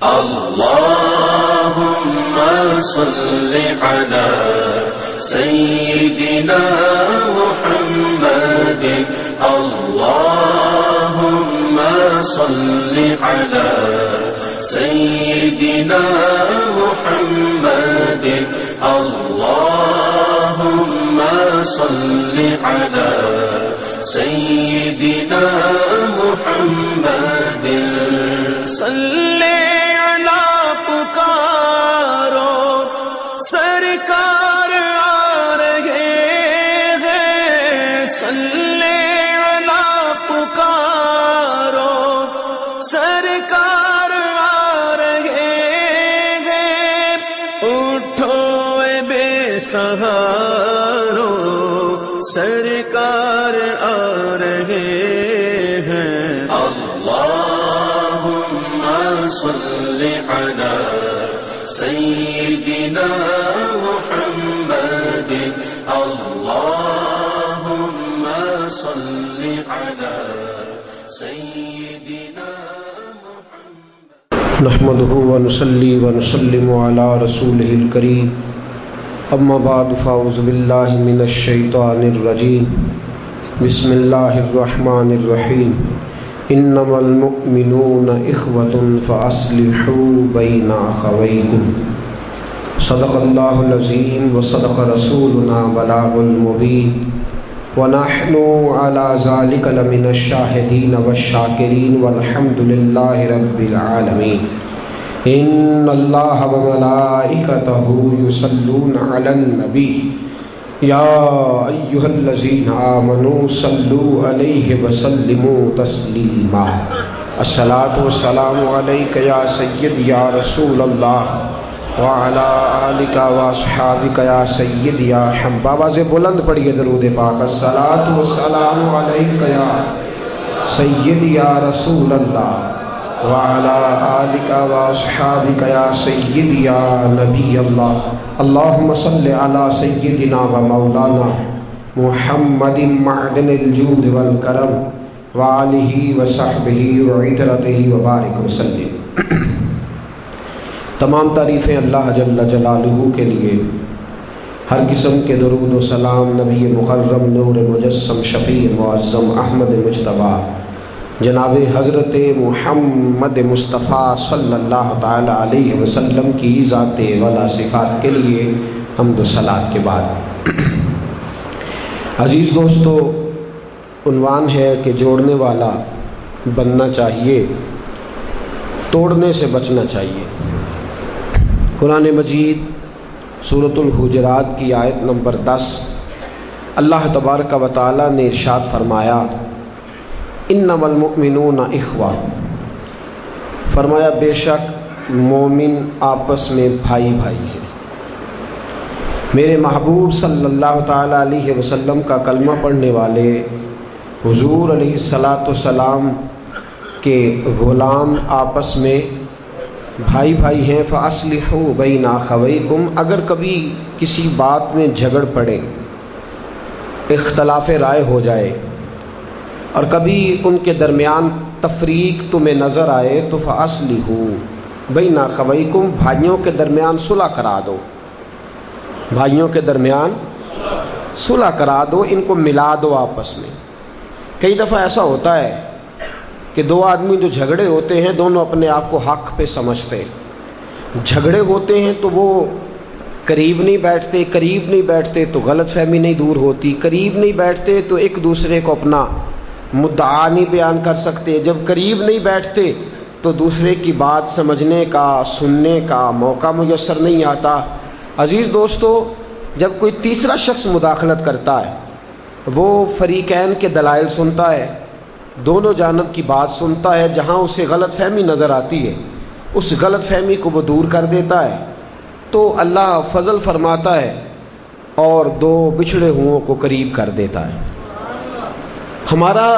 اللهم صل على سيدنا محمد اللهم صل على سيدنا محمد اللهم صل على سيدنا محمد صلی علی پکارو سرکار آ رہے ہیں صلی علی پکارو سرکار آ رہے ہیں اٹھو اے بے سہارو سرکار آ رہے ہیں اللہم صل علی سیدنا محمد اللہم صل علی سیدنا محمد نحمده ونصلي ونسلم على رسوله الكريم اما بعد فاعوذ باللہ من الشیطان الرجیم بسم اللہ الرحمن الرحیم انما المؤمنون اخوة فاصلحوا بین اخویکم صدق اللہ العظیم وصدق رسولنا بلاغ المبین ونحن على ذلك لمن الشاہدین والشاکرین والحمد للہ رب العالمین ان اللہ وملائکتہ یصلون علی النبی یا ایہا الذین آمنوا صلوا علیہ وسلموا تسلیما الصلاۃ والسلام علیک یا سید یا رسول اللہ وعلی آلک واصحابک یا سید یا حبیب آواز بلند پڑھیے درود پاک الصلاۃ والسلام علیک یا سید یا رسول اللہ وعلى آلك وأصحابك يا سيدي يا نبي الله اللهم صل على سيدنا ومولانا محمد معدن الجود والكرم وآله وصحبه وعترته وبارك وسلم تمام تعریفیں اللہ جل جلالہ کے لیے، ہر قسم کے درود و سلام نبی مکرم نور مجسم شفیع معظم احمد مجتبیٰ جناب حضرت محمد مصطفیٰ صلی اللہ تعالی علیہ وسلم کی ذات والا صفات کے لیے حمد و صلات کے بعد عزیز دوستو، عنوان ہے کہ جوڑنے والا بننا چاہیے، توڑنے سے بچنا چاہیے۔ قرآن مجید سورۃ الحجرات کی آیت نمبر 10 اللہ تبارک و تعالی نے ارشاد فرمایا انما المؤمنون اخوہ، فرمایا بے شک مومن آپس میں بھائی بھائی ہیں۔ میرے محبوب صلی اللہ تعالیٰ علیہ وسلم کا کلمہ پڑھنے والے حضور علیہ السلام کے غلام آپس میں بھائی بھائی ہیں۔ فَأَصْلِحُوا بَيْنَ أَخَوَيْكُمْ، اگر کبھی کسی بات میں جھگڑ پڑے، اختلاف رائے ہو جائے اور کبھی ان کے درمیان تفریق تمہیں نظر آئے تو فَأَصْلِحُوا بَيْنَ أَخَوَيْكُمْ، بھائیوں کے درمیان صلح کرا دو، بھائیوں کے درمیان صلح کرا دو، ان کو ملا دو آپس میں۔ کئی دفعہ ایسا ہوتا ہے کہ دو آدمی جو جھگڑے ہوتے ہیں دونوں اپنے آپ کو حق پہ سمجھتے ہیں، جھگڑے ہوتے ہیں تو وہ قریب نہیں بیٹھتے تو غلط فہمی نہیں دور ہوتی، قریب نہیں بیٹھتے تو ایک دوسرے کو اپنا مدعا نہیں بیان کر سکتے، جب قریب نہیں بیٹھتے تو دوسرے کی بات سمجھنے کا سننے کا موقع میسر نہیں آتا۔ عزیز دوستو، جب کوئی تیسرا شخص مداخلت کرتا ہے، وہ فریقین کے دلائل سنتا ہے، دونوں جانب کی بات سنتا ہے، جہاں اسے غلط فہمی نظر آتی ہے اس غلط فہمی کو وہ دور کر دیتا ہے تو اللہ فضل فرماتا ہے اور دو بچھڑے ہوں کو قریب کر دیتا ہے۔ ہمارا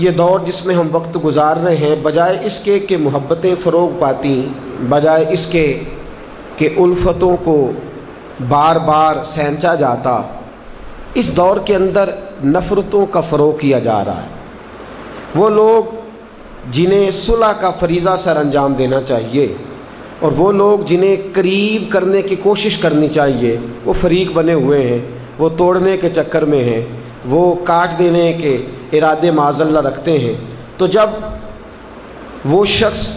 یہ دور جس میں ہم وقت گزار رہے ہیں، بجائے اس کے کہ محبتیں فروغ پاتی، بجائے اس کے کہ الفتوں کو بار بار سینچا جاتا، اس دور کے اندر نفرتوں کا فروغ کیا جا رہا ہے۔ وہ لوگ جنہیں صلح کا فریضہ سر انجام دینا چاہیے، اور وہ لوگ جنہیں قریب کرنے کی کوشش کرنی چاہیے وہ فریق بنے ہوئے ہیں، وہ توڑنے کے چکر میں ہیں، وہ کاٹ دینے کے ارادے معاذ اللہ رکھتے ہیں۔ تو جب وہ شخص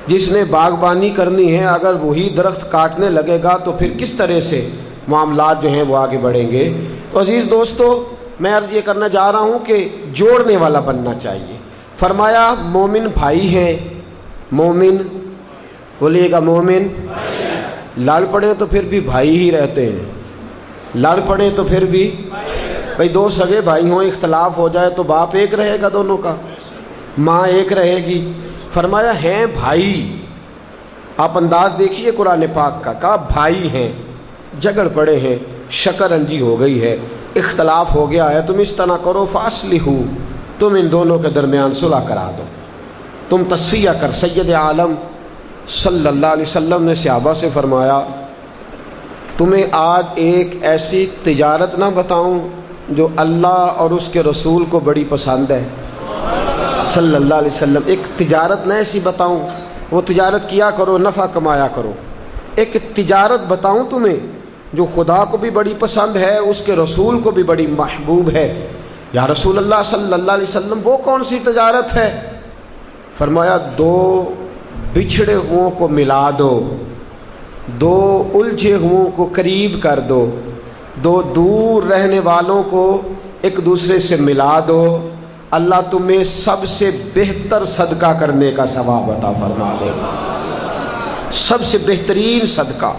جس نے باغبانی کرنی ہے اگر وہی درخت کاٹنے لگے گا تو پھر کس طرح سے معاملات جو ہیں وہ آگے بڑھیں گے۔ تو عزیز دوستو، میں عرض یہ کرنا چاہ رہا ہوں کہ جوڑنے والا بننا چاہیے۔ فرمایا مومن بھائی ہیں، مومن بولیے گا مومن، لڑ پڑے تو پھر بھی بھائی ہی رہتے ہیں، لڑ پڑے تو پھر بھی بھائی دو سگے بھائی ہوں، اختلاف ہو جائے تو باپ ایک رہے گا دونوں کا، ماں ایک رہے گی۔ فرمایا ہیں بھائی، آپ انداز دیکھیے قرآن پاک کا، کہا بھائی ہیں، جھگڑ پڑے ہیں، شکر انجی ہو گئی ہے، اختلاف ہو گیا ہے، تم اس طرح کرو فاصلحو، تم ان دونوں کے درمیان صلح کرا دو، تم تصفیہ کر۔ سید عالم صلی اللہ علیہ وسلم نے صحابہ سے فرمایا تمہیں آج ایک ایسی تجارت نہ بتاؤں جو اللہ اور اس کے رسول کو بڑی پسند ہے صلی اللہ علیہ وسلم، ایک تجارت نہ ایسی بتاؤں، وہ تجارت کیا کرو، نفع کمایا کرو۔ ایک تجارت بتاؤں تمہیں جو خدا کو بھی بڑی پسند ہے، اس کے رسول کو بھی بڑی محبوب ہے۔ یا رسول اللہ صلی اللہ علیہ وسلم وہ کون سی تجارت ہے؟ فرمایا دو بچھڑے ہوں کو ملا دو، دو الجھے ہوں کو قریب کر دو، دو دور رہنے والوں کو ایک دوسرے سے ملا دو، اللہ تمہیں سب سے بہتر صدقہ کرنے کا ثواب عطا فرما دے گا۔ سب سے بہترین صدقہ،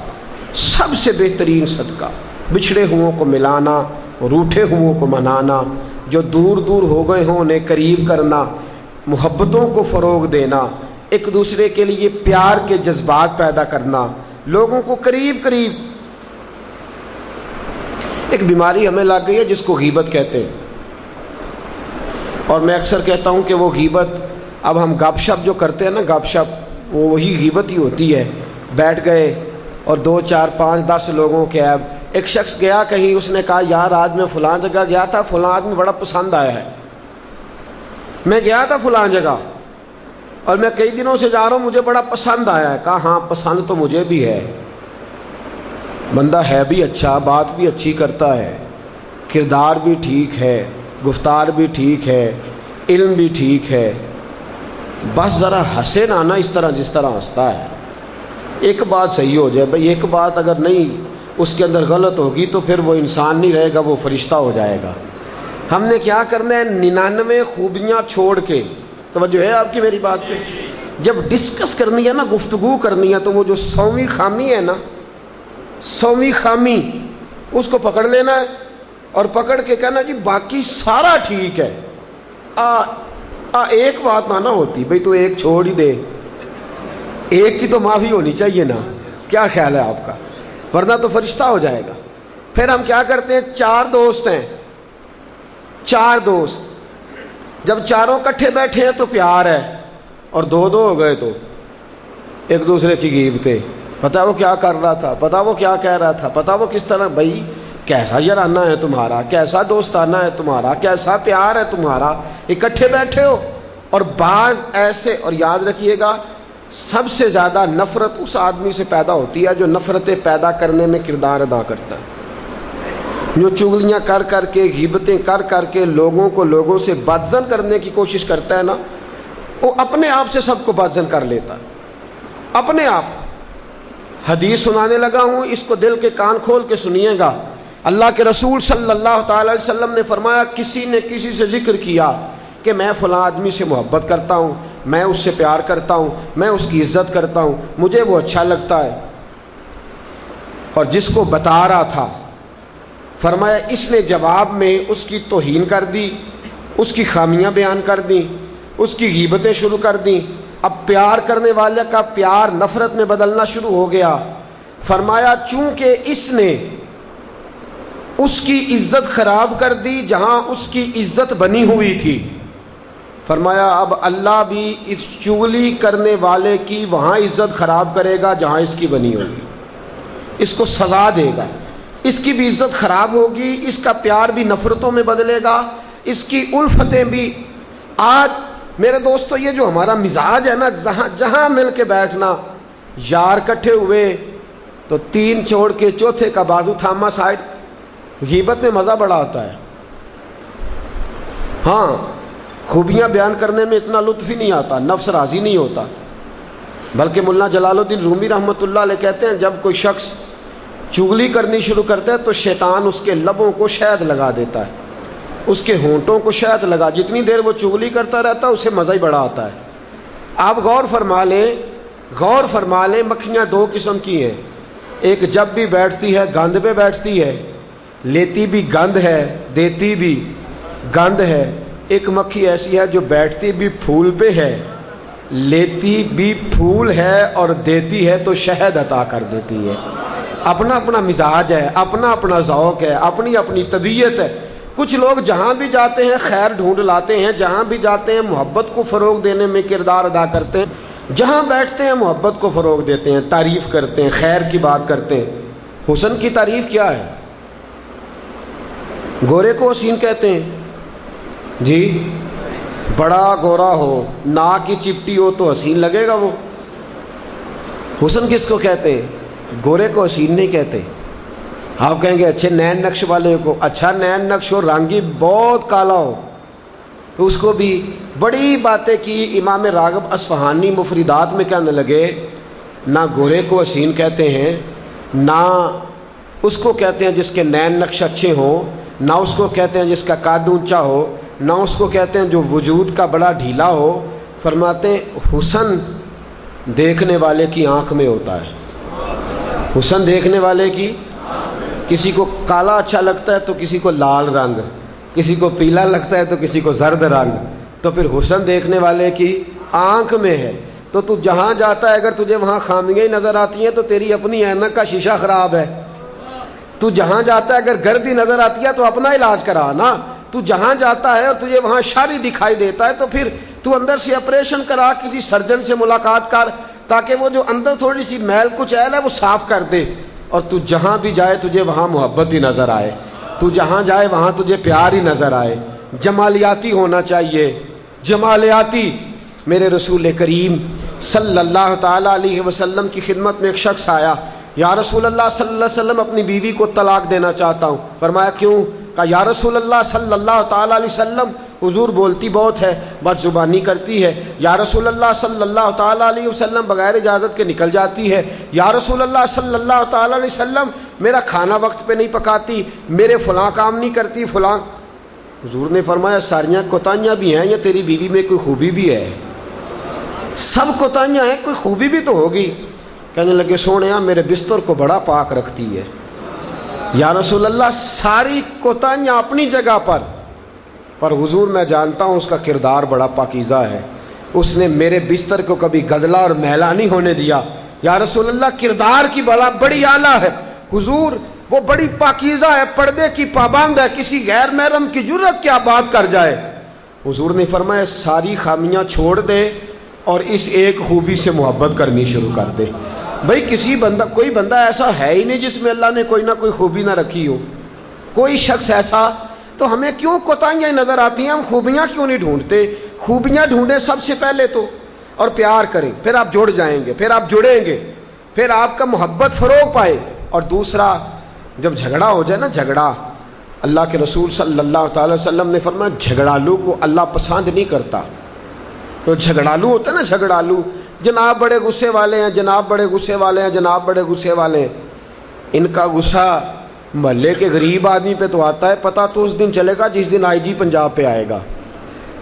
سب سے بہترین صدقہ، بچھڑے ہوں کو ملانا، روٹھے ہوں کو منانا، جو دور دور ہو گئے ہوں انہیں قریب کرنا، محبتوں کو فروغ دینا، ایک دوسرے کے لیے پیار کے جذبات پیدا کرنا، لوگوں کو قریب قریب۔ ایک بیماری ہمیں لگ گئی ہے جس کو غیبت کہتے ہیں، اور میں اکثر کہتا ہوں کہ وہ غیبت، اب ہم گپ شپ جو کرتے ہیں نا، گپ شپ وہی غیبت ہی ہوتی ہے۔ بیٹھ گئے اور 2 4 5 10 لوگوں کے عیب۔ ایک شخص گیا کہیں، اس نے کہا یار آج میں فلاں جگہ گیا تھا، فلاں آدمی بڑا پسند آیا ہے، میں گیا تھا فلاں جگہ اور میں کئی دنوں سے جا رہا ہوں، مجھے بڑا پسند آیا ہے۔ کہا ہاں پسند تو مجھے بھی ہے، بندہ ہے بھی اچھا، بات بھی اچھی کرتا ہے، کردار بھی ٹھیک ہے، گفتار بھی ٹھیک ہے، علم بھی ٹھیک ہے، بس ذرا ہنسے نہ اس طرح جس طرح ہنستا ہے۔ ایک بات صحیح ہو جائے بھائی، ایک بات اگر نہیں اس کے اندر غلط ہوگی تو پھر وہ انسان نہیں رہے گا، وہ فرشتہ ہو جائے گا۔ ہم نے کیا کرنا ہے؟ 99 خوبیاں چھوڑ کے، توجہ ہے آپ کی میری بات پہ، جب ڈسکس کرنی ہے نا، گفتگو کرنی ہے، تو وہ جو 100ویں خامی ہے نا، 100ویں خامی اس کو پکڑ لینا ہے اور پکڑ کے کہنا کہ باقی سارا ٹھیک ہے، ایک بات نہ ہوتی بھئی تو ایک چھوڑ ہی دے، ایک کی تو معافی ہونی چاہیے نا، کیا خیال ہے آپ کا؟ ورنہ تو فرشتہ ہو جائے گا۔ پھر ہم کیا کرتے ہیں؟ 4 دوست ہیں، 4 دوست، جب چاروں کٹھے بیٹھے ہیں تو پیار ہے، اور 2 ہو گئے تو ایک دوسرے کی غیبتیں، پتہ وہ کیا کر رہا تھا، پتہ وہ کیا کہہ رہا تھا، پتہ وہ کس طرح، بھائی کیسا یارانہ ہے تمہارا، کیسا دوستانہ ہے تمہارا، کیسا پیار ہے تمہارا، اکٹھے بیٹھے ہو۔ اور بعض ایسے، اور یاد رکھیے گا سب سے زیادہ نفرت اس آدمی سے پیدا ہوتی ہے جو نفرتیں پیدا کرنے میں کردار ادا کرتا ہے، جو چغلیاں کر کر کے، غیبتیں کر کر کے لوگوں کو لوگوں سے بدظن کرنے کی کوشش کرتا ہے نا، وہ اپنے آپ سے سب کو بدظن کر لیتا ہے، اپنے آپ۔ حدیث سنانے لگا ہوں، اس کو دل کے کان کھول کے سنیے گا۔ اللہ کے رسول صلی اللہ تعالی علیہ وسلم نے فرمایا، کسی نے کسی سے ذکر کیا کہ میں فلاں آدمی سے محبت کرتا ہوں، میں اس سے پیار کرتا ہوں، میں اس کی عزت کرتا ہوں، مجھے وہ اچھا لگتا ہے، اور جس کو بتا رہا تھا فرمایا اس نے جواب میں اس کی توہین کر دی، اس کی خامیاں بیان کر دیں، اس کی غیبتیں شروع کر دیں۔ اب پیار کرنے والے کا پیار نفرت میں بدلنا شروع ہو گیا۔ فرمایا چونکہ اس نے اس کی عزت خراب کر دی جہاں اس کی عزت بنی ہوئی تھی، فرمایا اب اللہ بھی اس چغلی کرنے والے کی وہاں عزت خراب کرے گا جہاں اس کی بنی ہوگی، اس کو سزا دے گا، اس کی بھی عزت خراب ہوگی، اس کا پیار بھی نفرتوں میں بدلے گا، اس کی الفتیں بھی۔ آج میرے دوستو یہ جو ہمارا مزاج ہے نا، جہاں مل کے بیٹھنا، یار کٹھے ہوئے تو تین چھوڑ کے چوتھے کا بازو تھاما سائڈ. غیبت میں مزہ بڑا آتا ہے. ہاں خوبیاں بیان کرنے میں اتنا لطف ہی نہیں آتا, نفس راضی نہیں ہوتا. بلکہ مولانا جلال الدین رومی رحمۃ اللہ علیہ کہتے ہیں جب کوئی شخص چغلی کرنی شروع کرتا ہے تو شیطان اس کے لبوں کو شہد لگا دیتا ہے, اس کے ہونٹوں کو شہد لگا. جتنی دیر وہ چغلی کرتا رہتا ہے اسے مزہ ہی بڑا آتا ہے. آپ غور فرما لیں مکھیاں دو قسم کی ہیں. ایک جب بھی بیٹھتی ہے گند پہ بیٹھتی ہے, لیتی بھی گند ہے دیتی بھی گند ہے. ایک مکھی ایسی ہے جو بیٹھتی بھی پھول پہ ہے, لیتی بھی پھول ہے اور دیتی ہے تو شہد عطا کر دیتی ہے. اپنا اپنا مزاج ہے, اپنا اپنا ذوق ہے, اپنی اپنی طبیعت ہے. کچھ لوگ جہاں بھی جاتے ہیں خیر ڈھونڈ لاتے ہیں, جہاں بھی جاتے ہیں محبت کو فروغ دینے میں کردار ادا کرتے ہیں, جہاں بیٹھتے ہیں محبت کو فروغ دیتے ہیں, تعریف کرتے ہیں, خیر کی بات کرتے ہیں. حسن کی تعریف کیا ہے؟ گورے کو حسین کہتے ہیں جی. بڑا گورا ہو, ناک کی چپٹی ہو تو حسین لگے گا وہ. حسن کس کو کہتے ہیں؟ گورے کو حسین نہیں کہتے. آپ کہیں گے اچھے نین نقش والے کو, اچھا نین نقش ہو, رنگ ہی بہت کالا ہو تو اس کو بھی بڑی باتیں کی. امام راغب اصفہانی مفردات میں کہنے لگے نہ گورے کو حسین کہتے ہیں, نہ اس کو کہتے ہیں جس کے نین نقش اچھے ہوں, نہ اس کو کہتے ہیں جس کا قد اونچا ہو, نہ اس کو کہتے ہیں جو وجود کا بڑا ڈھیلا ہو. فرماتے ہیں حسن دیکھنے والے کی آنکھ میں ہوتا ہے. حسن دیکھنے والے کی, کسی کو کالا اچھا لگتا ہے تو کسی کو لال رنگ, کسی کو پیلا لگتا ہے تو کسی کو زرد رنگ, تو پھر حسن دیکھنے والے کی آنکھ میں ہے. تو تو جہاں جاتا ہے اگر تجھے وہاں خامیاں ہی نظر آتی ہیں تو تیری اپنی اینک کا شیشہ خراب ہے. تو جہاں جاتا ہے اگر گردی نظر آتی ہے تو اپنا علاج کرا نا. تو جہاں جاتا ہے اور تجھے وہاں شر دکھائی دیتا ہے تو پھر تو اندر سے آپریشن کرا, کسی سرجن سے ملاقات کر تاکہ وہ جو اندر تھوڑی سی میل کچیل ہے وہ صاف کر دے. اور تو جہاں بھی جائے تجھے وہاں محبت ہی نظر آئے, تو جہاں جائے وہاں تجھے پیار ہی نظر آئے. جمالیاتی ہونا چاہیے, جمالیاتی. میرے رسول کریم صلی اللہ تعالیٰ علیہ وسلم کی خدمت میں ایک شخص آیا, یا رسول اللہ صلی اللہ علیہ وسلم اپنی بیوی کو طلاق دینا چاہتا ہوں. فرمایا کیوں؟ کہا یا رسول اللہ صلی اللہ تعالیٰ علیہ وسلم حضور بولتی بہت ہے, بد زبانی کرتی ہے. یا رسول اللہ صلی اللہ تعالیٰ علیہ وسلم بغیر اجازت کے نکل جاتی ہے. یا رسول اللہ صلی اللہ تعالیٰ علیہ وسلم میرا کھانا وقت پہ نہیں پکاتی, میرے فلاں کام نہیں کرتی فلاں. حضور نے فرمایا ساریاں کوتاہیاں بھی ہیں یا تیری بیوی میں کوئی خوبی بھی ہے؟ سب کوتاہیاں ہیں, کوئی خوبی بھی تو ہوگی. کہنے لگے سونیا میرے بستر کو بڑا پاک رکھتی ہے. یا رسول اللہ ساری کوتاہیاں اپنی جگہ پر حضور میں جانتا ہوں اس کا کردار بڑا پاکیزہ ہے, اس نے میرے بستر کو کبھی گدلا اور میلا نہیں ہونے دیا. یا رسول اللہ کردار کی بڑی اعلیٰ ہے حضور, وہ بڑی پاکیزہ ہے, پردے کی پابند ہے, کسی غیر محرم کی جرت کیا بات کر جائے. حضور نے فرمایا ساری خامیاں چھوڑ دے اور اس ایک خوبی سے محبت کرنی شروع کر دے. بھائی کوئی بندہ ایسا ہے ہی نہیں جس میں اللہ نے کوئی نہ کوئی خوبی نہ رکھی ہو. کوئی شخص ایسا, تو ہمیں کیوں کوتاہیاں نظر آتی ہیں, ہم خوبیاں کیوں نہیں ڈھونڈتے؟ خوبیاں ڈھونڈیں سب سے پہلے تو, اور پیار کریں, پھر آپ جڑ جائیں گے, پھر آپ جڑیں گے, پھر آپ کا محبت فروغ پائے. اور دوسرا جب جھگڑا ہو جائے نا, جھگڑا, اللہ کے رسول صلی اللہ تعالی وسلم نے فرمایا جھگڑالو کو اللہ پسند نہیں کرتا. تو جھگڑالو ہوتا ہے نا, جھگڑالو, جناب بڑے غصے والے ہیں, جناب بڑے غصے والے ہیں, جناب بڑے غصے والے ہیں. ان کا غصہ محلے کے غریب آدمی پہ تو آتا ہے, پتہ تو اس دن چلے گا جس دن آئی جی پنجاب پہ آئے گا,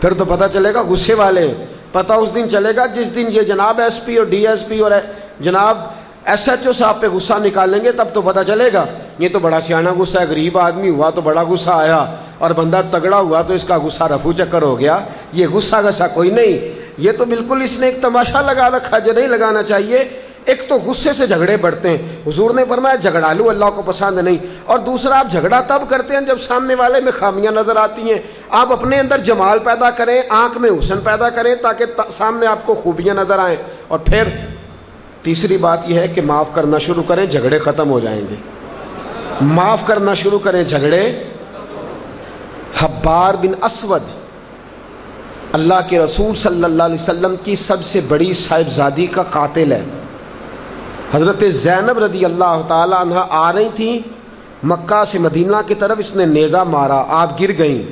پھر تو پتہ چلے گا غصے والے. پتہ اس دن چلے گا جس دن یہ جناب ایس پی اور ڈی ایس پی اور جناب ایس ایچ او صاحب پہ غصہ نکالیں گے تب تو پتہ چلے گا یہ تو بڑا سیاح غصہ ہے, غریب آدمی ہوا تو بڑا غصہ آیا, اور بندہ تگڑا ہوا تو اس کا غصہ رفو چکر ہو گیا. یہ غصہ غصہ کوئی نہیں, یہ تو بالکل اس نے ایک تماشا لگا رکھا جو نہیں لگانا چاہیے. ایک تو غصے سے جھگڑے بڑھتے ہیں, حضور نے فرمایا جھگڑالو اللہ کو پسند نہیں. اور دوسرا آپ جھگڑا تب کرتے ہیں جب سامنے والے میں خامیاں نظر آتی ہیں. آپ اپنے اندر جمال پیدا کریں, آنکھ میں حسن پیدا کریں تاکہ سامنے آپ کو خوبیاں نظر آئیں. اور پھر تیسری بات یہ ہے کہ معاف کرنا شروع کریں, جھگڑے ختم ہو جائیں گے. معاف کرنا شروع کریں, جھگڑے. حبار بن اسود اللہ کے رسول صلی اللہ علیہ وسلم کی سب سے بڑی صاحبزادی کا قاتل ہے. حضرت زینب رضی اللہ تعالی عنہ آ رہی تھیں مکہ سے مدینہ کی طرف، اس نے نیزہ مارا، آپ گر گئیں۔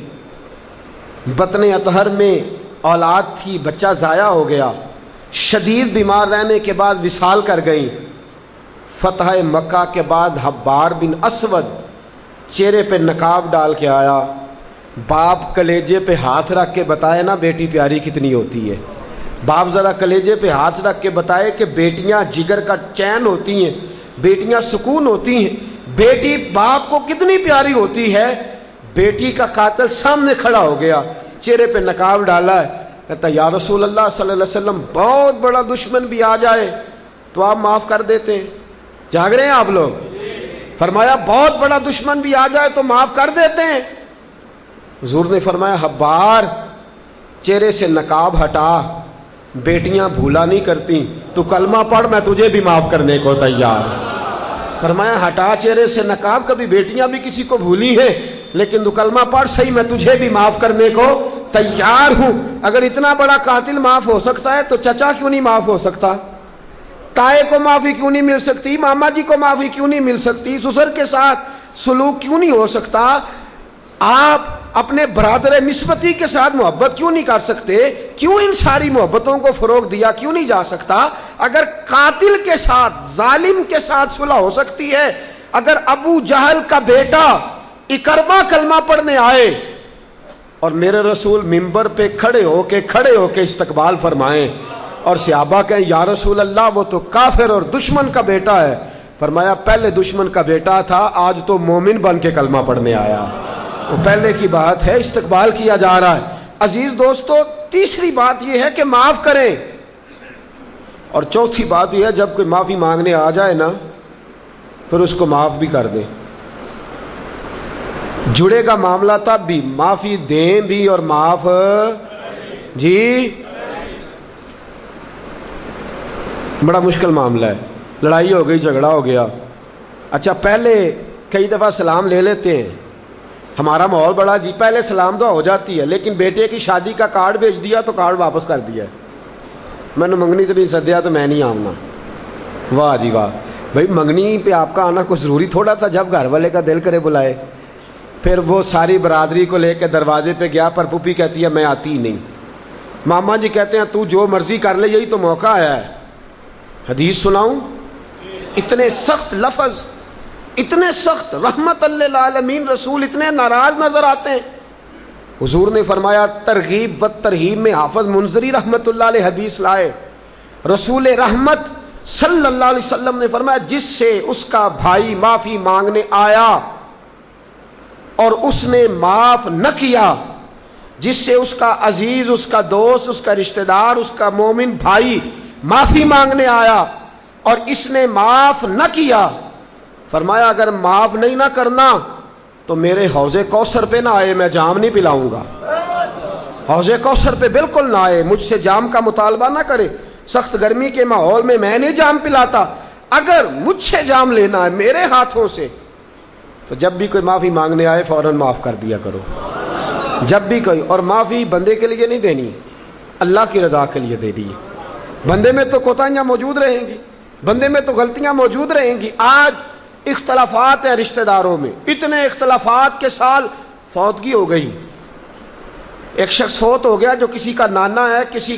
بطن اطہر میں اولاد تھی، بچہ ضائع ہو گیا، شدید بیمار رہنے کے بعد وصال کر گئیں۔ فتح مکہ کے بعد حبار بن اسود چہرے پہ نقاب ڈال کے آیا، باپ کلیجے پہ ہاتھ رکھ کے بتائے نا بیٹی پیاری کتنی ہوتی ہے۔ باپ ذرا کلیجے پہ ہاتھ رکھ کے بتائے کہ بیٹیاں جگر کا چین ہوتی ہیں، بیٹیاں سکون ہوتی ہیں، بیٹی باپ کو کتنی پیاری ہوتی ہے۔ بیٹی کا قاتل سامنے کھڑا ہو گیا، چہرے پہ نقاب ڈالا ہے، کہتا یا رسول اللہ صلی اللہ علیہ وسلم بہت بڑا دشمن بھی آ جائے تو آپ معاف کر دیتے ہیں؟ جاگ رہے ہیں آپ لوگ؟ فرمایا بہت بڑا دشمن بھی آ جائے تو معاف کر دیتے ہیں؟ حضور نے فرمایا حبار چہرے سے نقاب ہٹا، بیٹیاں بھولا نہیں کرتی، تو کلمہ پڑھ میں تجھے بھی معاف کرنے کو تیار۔ فرمایا ہٹا چہرے سے نقاب، کبھی بیٹیاں بھی کسی کو بھولی ہیں لیکن تو کلمہ پڑھ صحیح، میں تجھے بھی معاف کرنے کو تیار ہوں۔ اگر اتنا بڑا قاتل معاف ہو سکتا ہے تو چچا کیوں نہیں معاف ہو سکتا؟ تائے کو معافی کیوں نہیں مل سکتی؟ ماما جی کو معافی کیوں نہیں مل سکتی؟ سسر کے ساتھ سلوک کیوں نہیں ہو سکتا؟ آپ اپنے برادر نسبتی کے ساتھ محبت کیوں نہیں کر سکتے؟ کیوں ان ساری محبتوں کو فروغ دیا کیوں نہیں جا سکتا؟ اگر قاتل کے ساتھ ظالم کے ساتھ صلح ہو سکتی ہے، اگر ابو جہل کا بیٹا اکرما کلمہ پڑھنے آئے اور میرے رسول منبر پہ کھڑے ہو کے استقبال فرمائیں اور صحابہ کہیں یا رسول اللہ وہ تو کافر اور دشمن کا بیٹا ہے، فرمایا پہلے دشمن کا بیٹا تھا، آج تو مومن بن کے کلمہ پڑھنے آیا۔ وہ پہلے کی بات ہے، استقبال کیا جا رہا ہے۔ عزیز دوستو، تیسری بات یہ ہے کہ معاف کریں، اور چوتھی بات یہ ہے جب کوئی معافی مانگنے آ جائے نا پھر اس کو معاف بھی کر دیں۔ جڑے گا معاملہ تب بھی، معافی دیں بھی اور معاف جی، بڑا مشکل معاملہ ہے۔ لڑائی ہو گئی، جھگڑا ہو گیا، اچھا پہلے کئی دفعہ سلام لے لیتے ہیں، ہمارا ماحول بڑا جی، پہلے سلام دعا ہو جاتی ہے، لیکن بیٹے کی شادی کا کارڈ بھیج دیا تو کارڈ واپس کر دیا، میں نے منگنی تو نہیں سدیا تو میں نہیں آؤں گا۔ واہ جی واہ، بھائی منگنی پہ آپ کا آنا کچھ ضروری تھوڑا تھا، جب گھر والے کا دل کرے بلائے۔ پھر وہ ساری برادری کو لے کے دروازے پہ گیا، پر پھوپھی کہتی ہے میں آتی ہی نہیں، ماما جی کہتے ہیں تو جو مرضی کر لے، یہی تو موقع آیا ہے۔ حدیث سناؤں، اتنے سخت لفظ، اتنے سخت، رحمت للعالمین رسول اتنے ناراض نظر آتے ہیں۔ حضور نے فرمایا ترغیب و ترہیب میں حافظ منذری رحمت اللہ علیہ حدیث لائے، رسول رحمت صلی اللہ علیہ وسلم نے فرمایا جس سے اس کا بھائی معافی مانگنے آیا اور اس نے معاف نہ کیا، جس سے اس کا عزیز، اس کا دوست، اس کا رشتہ دار، اس کا مومن بھائی معافی مانگنے آیا اور اس نے معاف نہ کیا، فرمایا اگر معاف نہیں نہ کرنا تو میرے حوض کوثر پہ نہ آئے، میں جام نہیں پلاؤں گا۔ حوض کوثر پہ بالکل نہ آئے، مجھ سے جام کا مطالبہ نہ کرے، سخت گرمی کے ماحول میں میں نہیں جام پلاتا، اگر مجھ سے جام لینا ہے میرے ہاتھوں سے تو جب بھی کوئی معافی مانگنے آئے فوراً معاف کر دیا کرو، جب بھی کوئی۔ اور معافی بندے کے لیے نہیں دینی، اللہ کی رضا کے لیے دینی ہے۔ بندے میں تو کوتاہیاں موجود رہیں گی، بندے میں تو غلطیاں موجود رہیں گی۔ آج اختلافات ہیں رشتہ داروں میں، اتنے اختلافات کے سال فوتگی ہو گئی، ایک شخص فوت ہو گیا جو کسی کا نانا ہے، کسی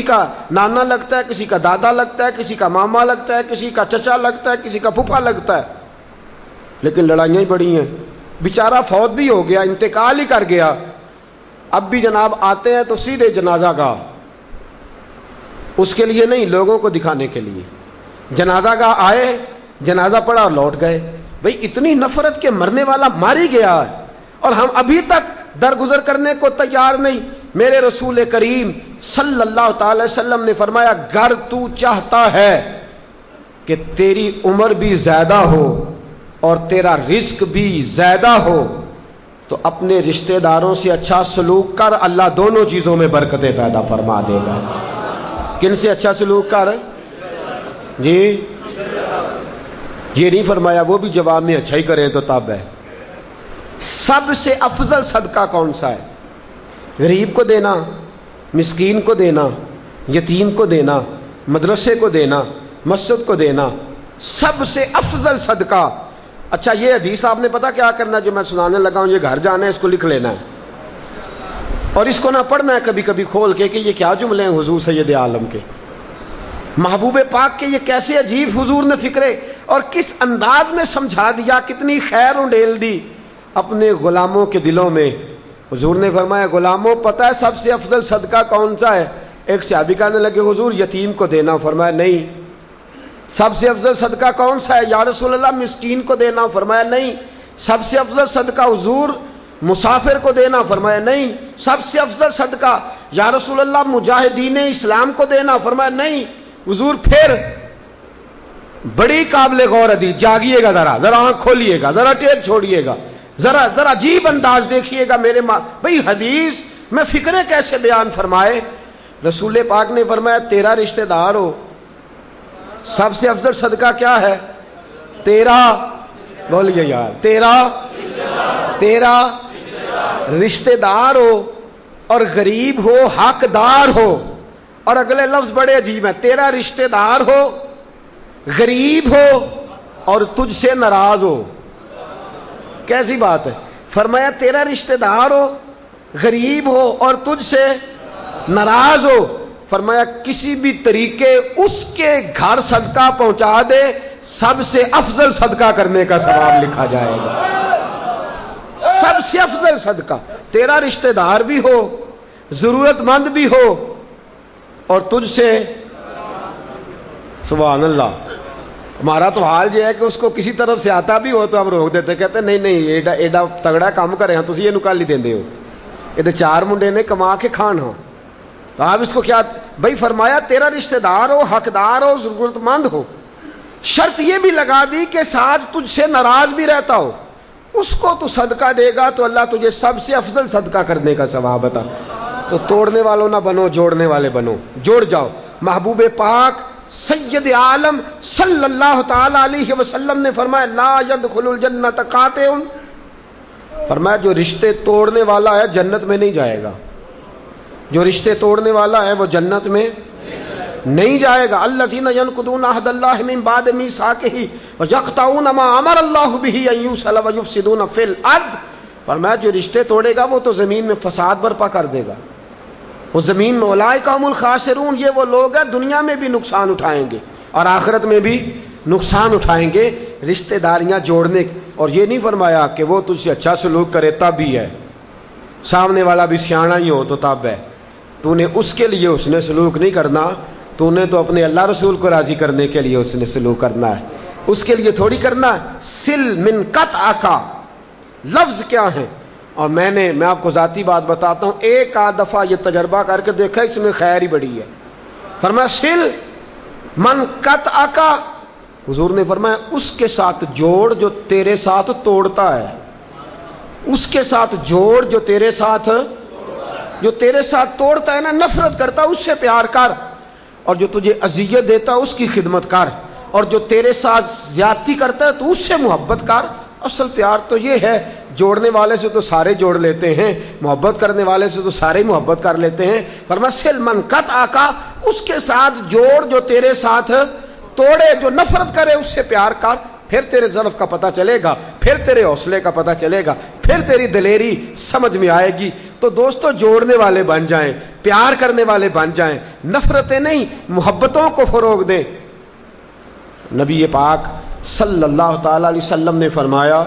کا نانا لگتا ہے، کسی کا دادا لگتا ہے، کسی کا ماما لگتا ہے، کسی کا چچا لگتا ہے، کسی کا پھپھا لگتا ہے، لیکن لڑائیاں ہی بڑی ہیں۔ بیچارہ فوت بھی ہو گیا، انتقال ہی کر گیا، اب بھی جناب آتے ہیں تو سیدھے جنازہ گاہ، اس کے لیے نہیں، لوگوں کو دکھانے کے لیے۔ جنازہ گاہ آئے، جنازہ پڑھا اور لوٹ گئے۔ بھئی اتنی نفرت کے مرنے والا مار ہی گیا ہے اور ہم ابھی تک درگزر کرنے کو تیار نہیں۔ میرے رسول کریم صلی اللہ تعالی وسلم نے فرمایا اگر تو چاہتا ہے کہ تیری عمر بھی زیادہ ہو اور تیرا رزق بھی زیادہ ہو تو اپنے رشتہ داروں سے اچھا سلوک کر، اللہ دونوں چیزوں میں برکتیں پیدا فرما دے گا۔ کن سے اچھا سلوک کر جی؟ یہ نہیں فرمایا وہ بھی جواب میں اچھا ہی کریں تو تب ہے۔ سب سے افضل صدقہ کون سا ہے؟ غریب کو دینا، مسکین کو دینا، یتیم کو دینا، مدرسے کو دینا، مسجد کو دینا سب سے افضل صدقہ. اچھا یہ حدیث آپ نے پتا کیا کرنا ہے جو میں سنانے لگا ہوں, یہ گھر جانا ہے, اس کو لکھ لینا ہے اور اس کو نہ پڑھنا ہے کبھی کبھی کھول کے کہ یہ کیا جملے ہیں حضور سید عالم کے, محبوب پاک کے, یہ کیسے عجیب حضور نے فکرے اور کس انداز میں سمجھا دیا, کتنی خیر انڈیل دی اپنے غلاموں کے دلوں میں. حضور نے فرمایا غلاموں پتہ ہے سب سے افضل صدقہ کون سا ہے؟ ایک صحابی کہنے لگے حضور یتیم کو دینا. فرمایا نہیں. سب سے افضل صدقہ کون سا ہے؟ یا رسول اللہ مسکین کو دینا. فرمایا نہیں. سب سے افضل صدقہ حضور مسافر کو دینا. فرمایا نہیں. سب سے افضل صدقہ یا رسول اللہ مجاہدین اسلام کو دینا. فرمایا نہیں. حضور پھر بڑی قابل غور حدیث, جاگیے گا ذرا آنکھ کھولیے گا, ذرا ٹیک چھوڑیے گا, ذرا عجیب انداز دیکھیے گا میرے بھئی حدیث میں فکریں کیسے بیان فرمائے. رسول پاک نے فرمایا تیرا رشتہ دار ہو, سب سے افضل صدقہ کیا ہے؟ تیرا, بولیے یار, تیرا رشتہ دار ہو اور غریب ہو, حقدار ہو. اور اگلے لفظ بڑے عجیب ہیں, تیرا رشتہ دار ہو, غریب ہو اور تجھ سے ناراض ہو. کیسی بات ہے؟ فرمایا تیرا رشتہ دار ہو, غریب ہو اور تجھ سے ناراض ہو. فرمایا کسی بھی طریقے اس کے گھر صدقہ پہنچا دے, سب سے افضل صدقہ کرنے کا ثواب لکھا جائے گا. سب سے افضل صدقہ. تیرا رشتہ دار بھی ہو, ضرورت مند بھی ہو اور تجھ سے, سبحان اللہ. ہمارا تو حال یہ ہے کہ اس کو کسی طرف سے آتا بھی ہو تو ہم روک دیتے, کہتے نہیں ایڈا تگڑا کام کرے ہاں تسی اینو کل ہی دیندے ہو, یہ چار منڈے نے کما کے کھان ہاں صاحب اس کو کیا. بھائی فرمایا تیرا رشتہ دار ہو, حقدار ہو, ضرورت مند ہو, شرط یہ بھی لگا دی کہ ساتھ تجھ سے ناراض بھی رہتا ہو, اس کو تو صدقہ دے گا تو اللہ تجھے سب سے افضل صدقہ کرنے کا ثواب عطا. تو توڑنے والوں نہ بنو, جوڑنے والے بنو, جوڑ جاؤ. محبوب پاک سید عالم صلی اللہ تعالی علیہ وسلم نے فرمایا لا يدخل الجنت قاطع. فرمایا جو رشتے توڑنے والا ہے جنت میں نہیں جائے گا, جو رشتے توڑنے والا ہے وہ جنت میں نہیں جائے گا. الذین ینقضون عہد اللہ من بعد میثاقہ ویقطعون ما امر اللہ بہ ان یوصل ویفسدون فی الارض. فرمایا جو رشتے توڑے گا وہ تو زمین میں فساد برپا کر دے گا, وہ زمین میں اولئک هم الخاسرون, یہ وہ لوگ ہیں دنیا میں بھی نقصان اٹھائیں گے اور آخرت میں بھی نقصان اٹھائیں گے. رشتہ داریاں جوڑنے, اور یہ نہیں فرمایا کہ وہ تجھ سے اچھا سلوک کرے تب ہی ہے, سامنے والا بھی سیاںا ہی ہو تو تب ہے. تو نے اس کے لیے اس نے سلوک نہیں کرنا, تو نے تو اپنے اللہ رسول کو راضی کرنے کے لیے اس نے سلوک کرنا ہے, اس کے لیے تھوڑی کرنا ہے. سل من قطعک لفظ کیا ہے؟ اور میں آپ کو ذاتی بات بتاتا ہوں, ایک آدھ دفعہ یہ تجربہ کر کے دیکھا, اس میں خیر ہی بڑی ہے. فرمایا سل من قطعک, حضور نے فرمایا اس کے ساتھ جوڑ جو تیرے ساتھ توڑتا ہے, اس کے ساتھ جوڑ جو تیرے ساتھ توڑتا ہے نا, نفرت کرتا اس سے پیار کر, اور جو تجھے اذیت دیتا اس کی خدمت کر, اور جو تیرے ساتھ زیادتی کرتا ہے تو اس سے محبت کر. اصل پیار تو یہ ہے, جوڑنے والے سے تو سارے جوڑ لیتے ہیں, محبت کرنے والے سے تو سارے محبت کر لیتے ہیں. فرمایا سل من قطعک, اس کے ساتھ جوڑ جو تیرے ساتھ توڑے, جو نفرت کرے اس سے پیار کر. پھر تیرے ضعف کا پتہ چلے گا, پھر تیرے حوصلے کا پتہ چلے گا, پھر تیری دلیری سمجھ میں آئے گی. تو دوستو جوڑنے والے بن جائیں, پیار کرنے والے بن جائیں, نفرتیں نہیں محبتوں کو فروغ دیں. نبی پاک صلی اللہ تعالی علیہ وسلم نے فرمایا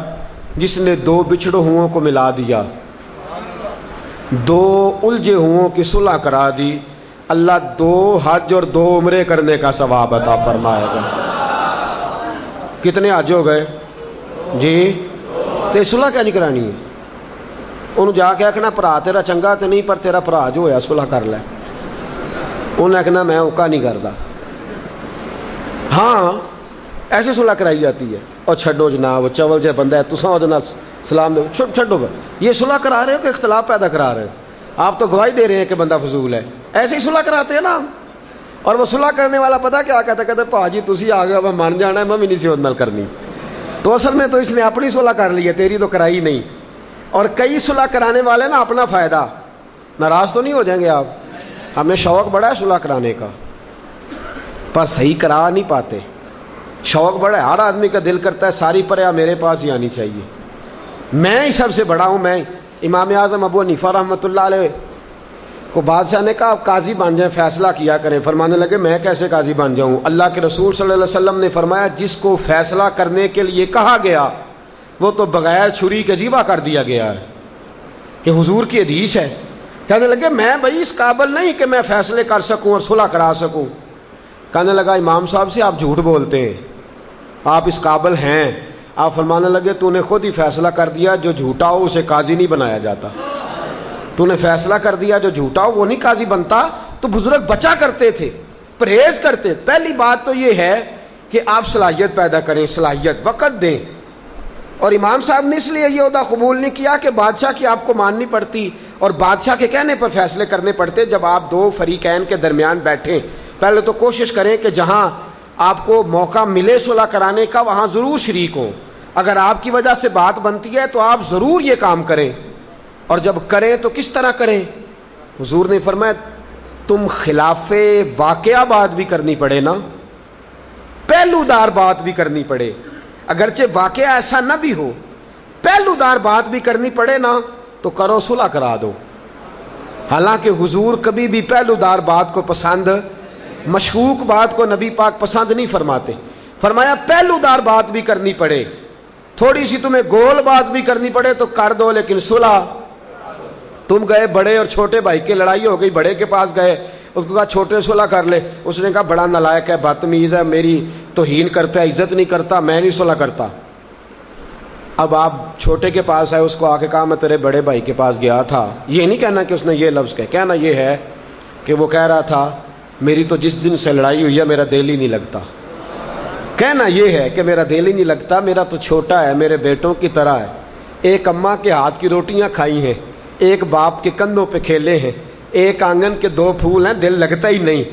جس نے دو بچھڑے ہوں کو ملا دیا, دو الجھے ہوں کی صلح کرا دی, اللہ 2 حج اور 2 عمرے کرنے کا ثواب عطا فرمائے گا. کتنے حج ہو گئے جی؟ تے صلح کیا نہیں کرانی ہے؟ انہوں جا کے آکھنا پرا تیرا چنگا تو نہیں, پر تیرا پرا جو ہویا صلح کر لے. انہوں نے آکھنا میں اوکا نہیں کرتا. ہاں ایسے صلح کرائی جاتی ہے, اور چھڈو جناب چول جے بندہ ہے تساں اودے نال سلام دو, چھڈو. یہ صلح کرا رہے ہو کہ اختلاف پیدا کرا رہے ہو؟ آپ تو گواہی دے رہے ہیں کہ بندہ فضول ہے. ایسے ہی صلح کراتے ہیں نا. اور وہ صلح کرنے والا پتہ کیا کہتا ہے؟ کہتے ہیں پاجی تسی آ گئے, میں مان جانا ہے, میں بھی نہیں سی اودے نال کرنی. تو اصل میں تو اس نے اپنی صلح کر لی ہے, تیری تو کرائی نہیں. اور کئی صلح کرانے والے نا اپنا فائدہ, ناراض تو نہیں ہو جائیں گے آپ؟ ہمیں شوق بڑا ہے صلح کرانے کا. پر صحیح کرا نہیں پاتے. شوق بڑا ہے, ہر آدمی کا دل کرتا ہے ساری پریا میرے پاس ہی آنی چاہیے, میں ہی سب سے بڑا ہوں. میں امام اعظم ابو حنیفہ رحمۃ اللہ علیہ کو بادشاہ نے کہا آپ قاضی بن جائیں, فیصلہ کیا کریں. فرمانے لگے میں کیسے قاضی بن جاؤں؟ اللہ کے رسول صلی اللہ علیہ وسلم نے فرمایا جس کو فیصلہ کرنے کے لیے کہا گیا وہ تو بغیر چھری کے ذبح کر دیا گیا ہے. یہ حضور کی حدیث ہے. کہنے لگے میں بھائی اس قابل نہیں کہ میں فیصلے کر سکوں اور صلح کرا سکوں. کہنے لگا امام صاحب سے آپ جھوٹ بولتے ہیں, آپ اس قابل ہیں. آپ فرمانے لگے تو نے خود ہی فیصلہ کر دیا جو جھوٹا ہو اسے قاضی نہیں بنایا جاتا. تو نے فیصلہ کر دیا جو جھوٹا ہو وہ نہیں قاضی بنتا. تو بزرگ بچا کرتے تھے, پرہیز کرتے. پہلی بات تو یہ ہے کہ آپ صلاحیت پیدا کریں, صلاحیت, وقت دیں. اور امام صاحب نے اس لیے یہ عہدہ قبول نہیں کیا کہ بادشاہ کی آپ کو ماننی پڑتی اور بادشاہ کے کہنے پر فیصلے کرنے پڑتے. جب آپ دو فریقین کے درمیان بیٹھیں پہلے تو کوشش کریں کہ جہاں آپ کو موقع ملے صلح کرانے کا وہاں ضرور شریک ہوں. اگر آپ کی وجہ سے بات بنتی ہے تو آپ ضرور یہ کام کریں, اور جب کریں تو کس طرح کریں؟ حضور نے فرمایا تم خلاف واقعہ بات بھی کرنی پڑے نا, پہلو دار بات بھی کرنی پڑے, اگرچہ واقعہ ایسا نہ بھی ہو, پہلو دار بات بھی کرنی پڑے نا تو کرو, صلح کرا دو. حالانکہ حضور کبھی بھی پہلو دار بات کو پسند, مشکوک بات کو نبی پاک پسند نہیں فرماتے. فرمایا پہلو دار بات بھی کرنی پڑے, تھوڑی سی تمہیں گول بات بھی کرنی پڑے تو کر دو, لیکن صلح. تم گئے بڑے اور چھوٹے بھائی کی لڑائی ہو گئی, بڑے کے پاس گئے, اس کو کہا چھوٹے صلح کر لے. اس نے کہا بڑا نالائق ہے, بدتمیز ہے, میری توہین کرتا ہے, عزت نہیں کرتا, میں نہیں صلح کرتا. اب آپ چھوٹے کے پاس آئے, اس کو آ کے کہا میں تیرے بڑے بھائی کے پاس گیا تھا. یہ نہیں کہنا کہ اس نے یہ لفظ کہنا یہ ہے کہ وہ کہہ رہا تھا میری تو جس دن سے لڑائی ہوئی ہے میرا دل ہی نہیں لگتا. کہنا یہ ہے کہ میرا دل ہی نہیں لگتا, میرا تو چھوٹا ہے, میرے بیٹوں کی طرح ہے. ایک اماں کے ہاتھ کی روٹیاں کھائی ہیں, ایک باپ کے کندھوں پہ کھیلے ہیں, ایک آنگن کے دو پھول ہیں, دل لگتا ہی نہیں.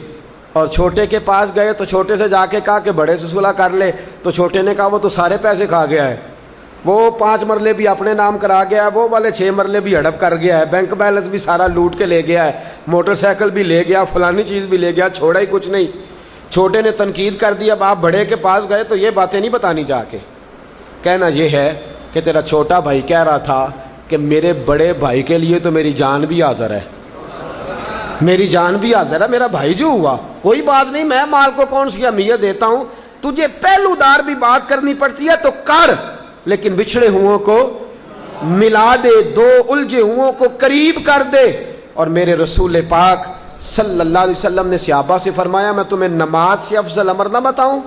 اور چھوٹے کے پاس گئے تو چھوٹے سے جا کے کہا کہ بڑے سے صلح کر لے, تو چھوٹے نے کہا وہ تو سارے پیسے کھا گیا ہے, وہ 5 مرلے بھی اپنے نام کرا گیا ہے, وہ والے 6 مرلے بھی ہڑپ کر گیا ہے, بینک بیلنس بھی سارا لوٹ کے لے گیا ہے, موٹر سائیکل بھی لے گیا, فلانی چیز بھی لے گیا, چھوڑا ہی کچھ نہیں. چھوٹے نے تنقید کر دی. اب آپ بڑے کے پاس گئے تو یہ باتیں نہیں بتانی جا کے. کہنا یہ ہے کہ تیرا چھوٹا بھائی کہہ رہا تھا کہ میرے بڑے بھائی کے لیے تو میری جان بھی حاضر ہے, میری جان بھی حاضر ہے, میرا بھائی جو ہوا کوئی بات نہیں, میں مال کو کون سی اہمیت دیتا ہوں. تجھے پہلو دار بھی بات کرنی پڑتی ہے تو کر, لیکن بچھڑے ہوں کو ملا دے, دو الجھے ہوں کو قریب کر دے. اور میرے رسول پاک صلی اللہ علیہ وسلم نے صحابہ سے فرمایا میں تمہیں نماز سے افضل امر نہ بتاؤں,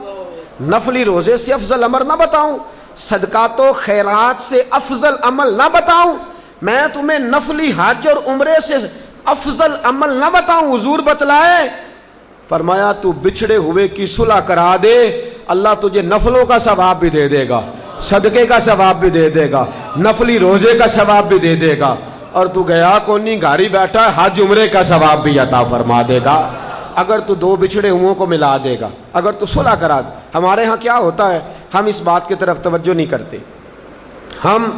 نفلی روزے سے افضل امر نہ بتاؤں, صدقات و خیرات سے افضل عمل نہ بتاؤں, میں تمہیں نفلی حج اور عمرے سے افضل عمل نہ بتاؤں؟ حضور بتلائے. فرمایا تو بچھڑے ہوئے کی صلح کرا دے, اللہ تجھے نفلوں کا ثواب بھی دے دے گا, صدقے کا ثواب بھی دے دے گا, نفلی روزے کا ثواب بھی دے دے گا, اور تو گیا کونی گھر ہی بیٹھا ہے, حج عمرے کا ثواب بھی عطا فرما دے گا. اگر تو دو بچھڑے ہوں کو ملا دے گا, اگر تو صلح کرا دے. ہمارے ہاں کیا ہوتا ہے, ہم اس بات کی طرف توجہ نہیں کرتے. ہم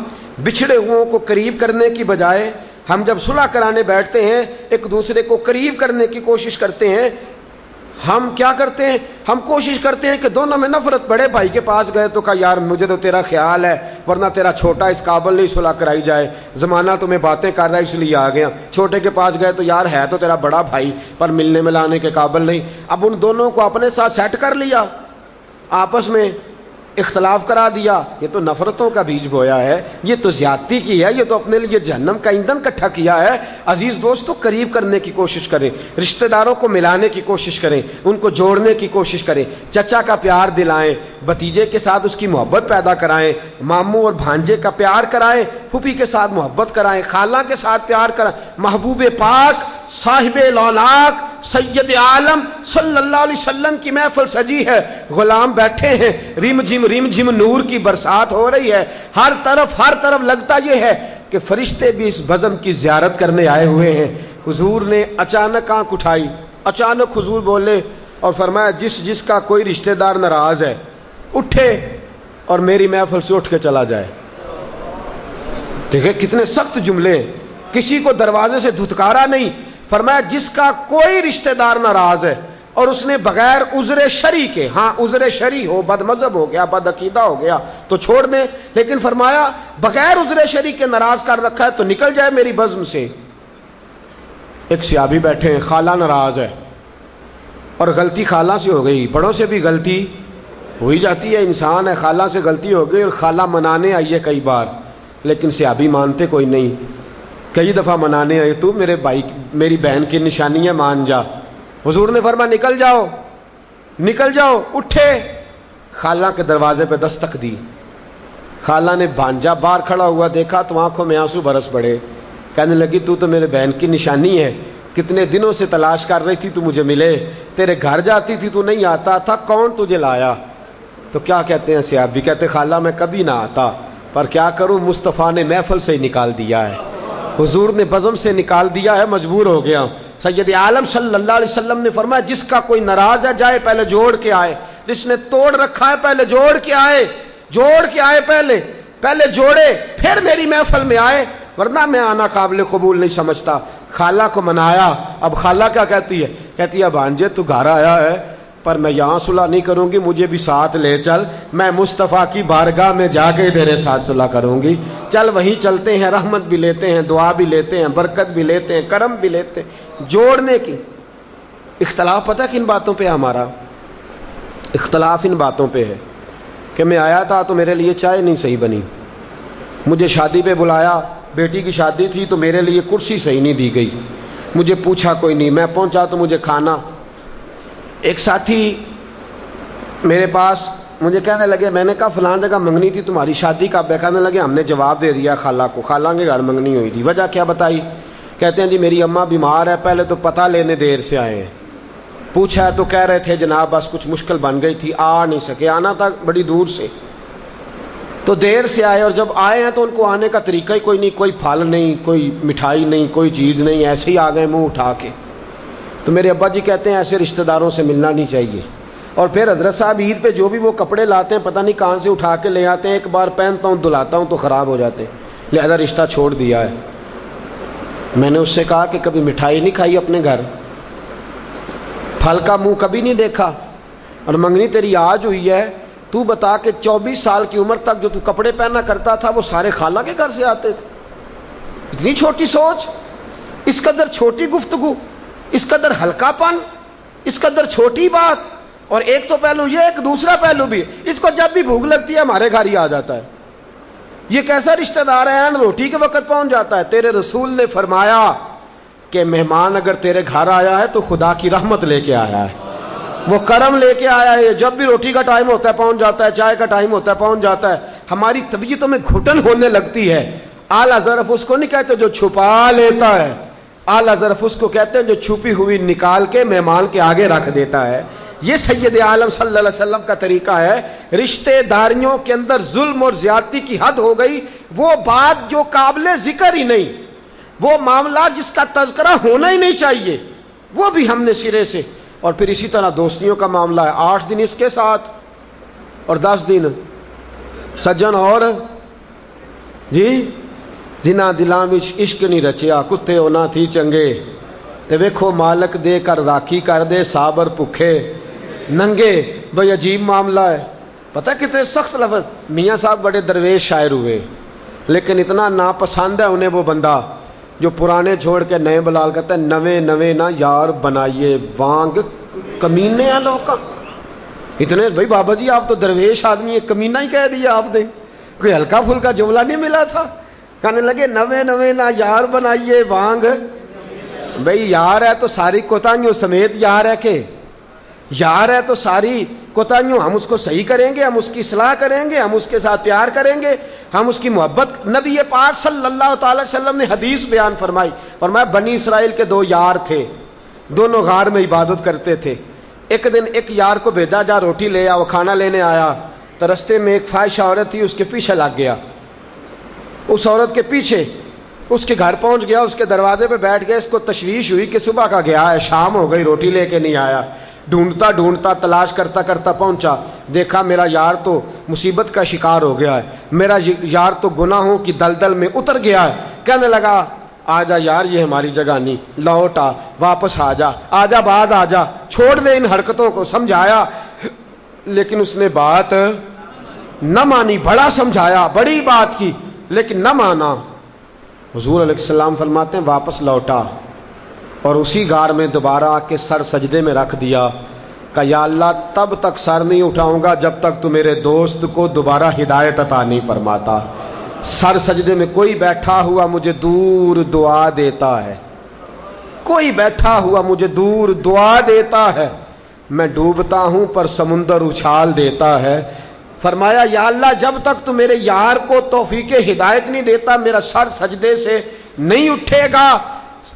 بچھڑے ہوں کو قریب کرنے کی بجائے ہم جب صلح کرانے بیٹھتے ہیں ایک دوسرے کو قریب کرنے کی کوشش کرتے ہیں. ہم کیا کرتے ہیں, ہم کوشش کرتے ہیں کہ دونوں میں نفرت. بڑے بھائی کے پاس گئے تو کہا یار مجھے تو تیرا خیال ہے, ورنہ تیرا چھوٹا اس قابل نہیں صلح کرائی جائے, زمانہ تمہیں باتیں کر رہا ہے اس لیے آ گیا. چھوٹے کے پاس گئے تو یار ہے تو تیرا بڑا بھائی پر ملنے ملانے کے قابل نہیں. اب ان دونوں کو اپنے ساتھ سیٹ کر لیا, آپس میں اختلاف کرا دیا. یہ تو نفرتوں کا بیج بویا ہے, یہ تو زیادتی کی ہے, یہ تو اپنے لیے جہنم کا ایندھن اکٹھا کیا ہے. عزیز دوستو قریب کرنے کی کوشش کریں, رشتہ داروں کو ملانے کی کوشش کریں, ان کو جوڑنے کی کوشش کریں. چچا کا پیار دلائیں, بھتیجے کے ساتھ اس کی محبت پیدا کرائیں, ماموں اور بھانجے کا پیار کرائیں, پھوپھی کے ساتھ محبت کرائیں, خالہ کے ساتھ پیار کرائیں. محبوب پاک صاحب لولاک سید عالم صلی اللہ علیہ وسلم کی محفل سجی ہے, غلام بیٹھے ہیں, رم جھم نور کی برسات ہو رہی ہے. ہر طرف لگتا یہ ہے کہ فرشتے بھی اس بزم کی زیارت کرنے آئے ہوئے ہیں. حضور نے اچانک آنکھ اٹھائی, اچانک حضور بولے اور فرمایا جس کا کوئی رشتہ دار ناراض ہے اٹھے اور میری محفل سے اٹھ کے چلا جائے. دیکھیں کتنے سخت جملے, کسی کو دروازے سے دھتکارا نہیں. فرمایا جس کا کوئی رشتہ دار ناراض ہے اور اس نے بغیر عذر شرعی کے، ہاں عذر شرعی ہو، بد مذہب ہو گیا، بد عقیدہ ہو گیا تو چھوڑ دیں، لیکن فرمایا بغیر عذر شرعی کے ناراض کر رکھا ہے تو نکل جائے میری بزم سے۔ ایک صحابی بیٹھے ہیں، خالہ ناراض ہے اور غلطی خالہ سے ہو گئی، بڑوں سے بھی غلطی ہو ہی جاتی ہے، انسان ہے، خالہ سے غلطی ہو گئی اور خالہ منانے آئی ہے کئی بار، لیکن صحابی مانتے کوئی نہیں، کئی دفعہ منانے آئے، تو میرے بھائی میری بہن کی نشانی ہے، مان جا۔ حضور نے فرمایا نکل جاؤ نکل جاؤ، اٹھے، خالہ کے دروازے پہ دستک دی، خالہ نے بھانجا باہر کھڑا ہوا دیکھا تو آنکھوں میں آنسو برس پڑے، کہنے لگی تو میرے بہن کی نشانی ہے، کتنے دنوں سے تلاش کر رہی تھی تو مجھے ملے، تیرے گھر جاتی تھی تو نہیں آتا تھا، کون تجھے لایا؟ تو کیا کہتے ہیں صحابی، کہتے خالہ میں کبھی نہ آتا، پر کیا کروں مصطفیٰ نے محفل سے ہی نکال دیا ہے، حضور نے بزم سے نکال دیا ہے، مجبور ہو گیا۔ سید عالم صلی اللہ علیہ وسلم نے فرمایا جس کا کوئی ناراض ہے جائے پہلے جوڑ کے آئے، جس نے توڑ رکھا ہے پہلے جوڑ کے آئے، جوڑ کے آئے، پہلے جوڑے پھر میری محفل میں آئے، ورنہ میں آنا قابل قبول نہیں سمجھتا۔ خالہ کو منایا، اب خالہ کیا کہتی ہے؟ کہتی ہے بھانجے تو گھر آیا ہے پر میں یہاں صلح نہیں کروں گی، مجھے بھی ساتھ لے چل، میں مصطفیٰ کی بارگاہ میں جا کے تیرے ساتھ صلح کروں گی، چل وہیں چلتے ہیں، رحمت بھی لیتے ہیں، دعا بھی لیتے ہیں، برکت بھی لیتے ہیں، کرم بھی لیتے ہیں، جوڑنے کی۔ اختلاف پتہ کن باتوں پہ ہمارا اختلاف ان باتوں پہ ہے کہ میں آیا تھا تو میرے لیے چائے نہیں صحیح بنی، مجھے شادی پہ بلایا، بیٹی کی شادی تھی تو میرے لیے کرسی صحیح نہیں دی گئی، مجھے پوچھا کوئی نہیں، میں پہنچا تو مجھے کھانا۔ ایک ساتھی میرے پاس مجھے کہنے لگے، میں نے کہا فلاں جگہ منگنی تھی تمہاری شادی کب ہے؟ کہنے لگے ہم نے جواب دے دیا خالہ کو، خالہ کے گھر منگنی ہوئی تھی۔ وجہ کیا بتائی؟ کہتے ہیں جی میری اماں بیمار ہے، پہلے تو پتہ لینے دیر سے آئے ہیں، پوچھا تو کہہ رہے تھے جناب بس کچھ مشکل بن گئی تھی، آ نہیں سکے، آنا تھا بڑی دور سے، تو دیر سے آئے، اور جب آئے ہیں تو ان کو آنے کا طریقہ ہی کوئی نہیں، کوئی پھل نہیں، کوئی مٹھائی نہیں، کوئی چیز نہیں، ایسے ہی آ گئے منہ اٹھا کے۔ تو میرے ابا جی کہتے ہیں ایسے رشتہ داروں سے ملنا نہیں چاہیے، اور پھر حضرت صاحب عید پہ جو بھی وہ کپڑے لاتے ہیں پتہ نہیں کہاں سے اٹھا کے لے آتے ہیں، ایک بار پہنتا ہوں دھلاتا ہوں تو خراب ہو جاتے ہیں، لہذا رشتہ چھوڑ دیا ہے۔ میں نے اس سے کہا کہ کبھی مٹھائی نہیں کھائی اپنے گھر، پھل کا منہ کبھی نہیں دیکھا، اور منگنی تیری آج ہوئی ہے، تو بتا کہ 24 سال کی عمر تک جو تو کپڑے پہنا کرتا تھا وہ سارے خالہ کے گھر سے آتے تھے؟ اتنی چھوٹی سوچ، اس قدر چھوٹی گفتگو، اس قدر ہلکا پن، اس قدر چھوٹی بات۔ اور ایک تو پہلو یہ، ایک دوسرا پہلو بھی، اس کو جب بھی بھوک لگتی ہے ہمارے گھر ہی آ جاتا ہے، یہ کیسا رشتہ دار ہے، روٹی کے وقت پہنچ جاتا ہے۔ تیرے رسول نے فرمایا کہ مہمان اگر تیرے گھر آیا ہے تو خدا کی رحمت لے کے آیا ہے، وہ کرم لے کے آیا ہے، جب بھی روٹی کا ٹائم ہوتا ہے پہنچ جاتا ہے، چائے کا ٹائم ہوتا ہے پہنچ جاتا ہے۔ ہماری طبیعتوں میں گھٹن ہونے لگتی ہے، اعلیٰ ظرف اس کو نہیں کہتے جو چھپا لیتا ہے، اعلیٰ ظرف اس کو کہتے ہیں جو چھپی ہوئی نکال کے مہمان کے آگے رکھ دیتا ہے۔ یہ سید عالم صلی اللہ علیہ وسلم کا طریقہ ہے۔ رشتہ داریوں کے اندر ظلم اور زیادتی کی حد ہو گئی، وہ بات جو قابل ذکر ہی نہیں، وہ معاملہ جس کا تذکرہ ہونا ہی نہیں چاہیے، وہ بھی ہم نے سرے سے۔ اور پھر اسی طرح دوستیوں کا معاملہ ہے، 8 دن اس کے ساتھ اور 10 دن سجن اور جی جنہ دلاں وچ عشق نہیں رچیا، کتے ہونا تھی چنگے، تے ویکھو مالک دے کر راکھی کر دے، صابر بھکھے ننگے۔ بھئی عجیب معاملہ ہے، پتہ کتنے سخت لفظ۔ میاں صاحب بڑے درویش شاعر ہوئے، لیکن اتنا ناپسند ہے انہیں وہ بندہ جو پرانے چھوڑ کے نئے بلال کرتا ہے، نوے نوے نہ یار بنائیے وانگ کمینے ہیں لوگ کا۔ اتنے بھائی بابا جی آپ تو درویش آدمی ہے، کمینہ ہی کہہ دیا آپ نے، کوئی ہلکا پھلکا جملہ نہیں ملا تھا۔ کہنے لگے نوے نوے نہ یار بنائیے وانگ، بھئی یار ہے تو ساری کوتاہیوں سمیت یار ہے، کہ یار ہے تو ساری کوتاہیوں ہم اس کو صحیح کریں گے، ہم اس کی اصلاح کریں گے، ہم اس کے ساتھ پیار کریں گے، ہم اس کی محبت۔ نبی پاک صلی اللہ تعالی وسلم نے حدیث بیان فرمائی، فرمایا بنی اسرائیل کے 2 یار تھے، دونوں غار میں عبادت کرتے تھے۔ ایک دن ایک یار کو بھیجا جا روٹی لے آ، وہ کھانا لینے آیا تو رستے میں ایک فاحشہ عورت تھی، اس کے پیچھے لگ گیا، اس عورت کے پیچھے اس کے گھر پہنچ گیا، اس کے دروازے پہ بیٹھ گیا۔ اس کو تشویش ہوئی کہ صبح کا گیا ہے، شام ہو گئی، روٹی لے کے نہیں آیا۔ ڈھونڈتا ڈھونڈتا تلاش کرتا کرتا پہنچا، دیکھا میرا یار تو مصیبت کا شکار ہو گیا ہے، میرا یار تو گناہوں کی دلدل میں اتر گیا ہے۔ کہنے لگا آجا یار یہ ہماری جگہ نہیں، لوٹ آ، واپس آجا، آجا بعد آجا، چھوڑ دے ان حرکتوں کو، سمجھایا لیکن اس نے بات نہ مانی، بڑا سمجھایا، بڑی بات کی لیکن نہ مانا۔ حضور علیہ السلام فرماتے ہیں واپس لوٹا اور اسی غار میں دوبارہ آ کے سر سجدے میں رکھ دیا کہ یا اللہ تب تک سر نہیں اٹھاؤں گا جب تک تو میرے دوست کو دوبارہ ہدایت عطا نہیں فرماتا۔ سر سجدے میں کوئی بیٹھا ہوا مجھے دور دعا دیتا ہے، کوئی بیٹھا ہوا مجھے دور دعا دیتا ہے، میں ڈوبتا ہوں پر سمندر اچھال دیتا ہے۔ فرمایا یا اللہ جب تک تو میرے یار کو توفیق ہدایت نہیں دیتا میرا سر سجدے سے نہیں اٹھے گا۔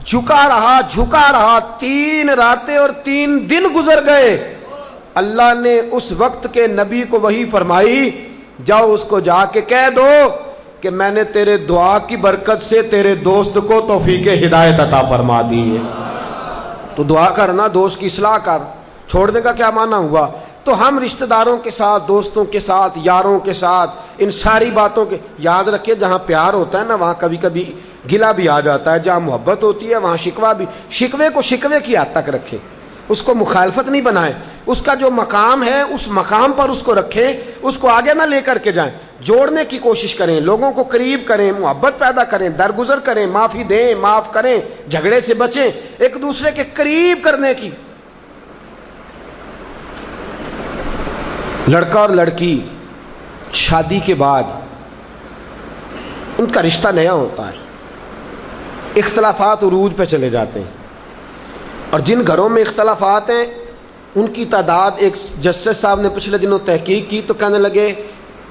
جھکا رہا 3 راتیں اور 3 دن گزر گئے۔ اللہ نے اس وقت کے نبی کو وحی فرمائی جاؤ اس کو جا کے کہہ دو کہ میں نے تیرے دعا کی برکت سے تیرے دوست کو توفیق ہدایت عطا فرما دی ہے۔ تو دعا کرنا، دوست کی اصلاح کر، چھوڑنے کا کیا معنی ہوا؟ تو ہم رشتہ داروں کے ساتھ، دوستوں کے ساتھ، یاروں کے ساتھ ان ساری باتوں کے یاد رکھیے، جہاں پیار ہوتا ہے نا وہاں کبھی کبھی گلہ بھی آ جاتا ہے، جہاں محبت ہوتی ہے وہاں شکوہ بھی، شکوے کو شکوے کی حد تک رکھیں، اس کو مخالفت نہیں بنائیں، اس کا جو مقام ہے اس مقام پر اس کو رکھیں، اس کو آگے نہ لے کر کے جائیں، جوڑنے کی کوشش کریں، لوگوں کو قریب کریں، محبت پیدا کریں، درگزر کریں، معافی دیں، معاف کریں، جھگڑے سے بچیں، ایک دوسرے کے قریب کرنے کی۔ لڑکا اور لڑکی شادی کے بعد ان کا رشتہ نیا ہوتا ہے، اختلافات عروج پہ چلے جاتے ہیں، اور جن گھروں میں اختلافات ہیں ان کی تعداد، ایک جسٹس صاحب نے پچھلے دنوں تحقیق کی تو کہنے لگے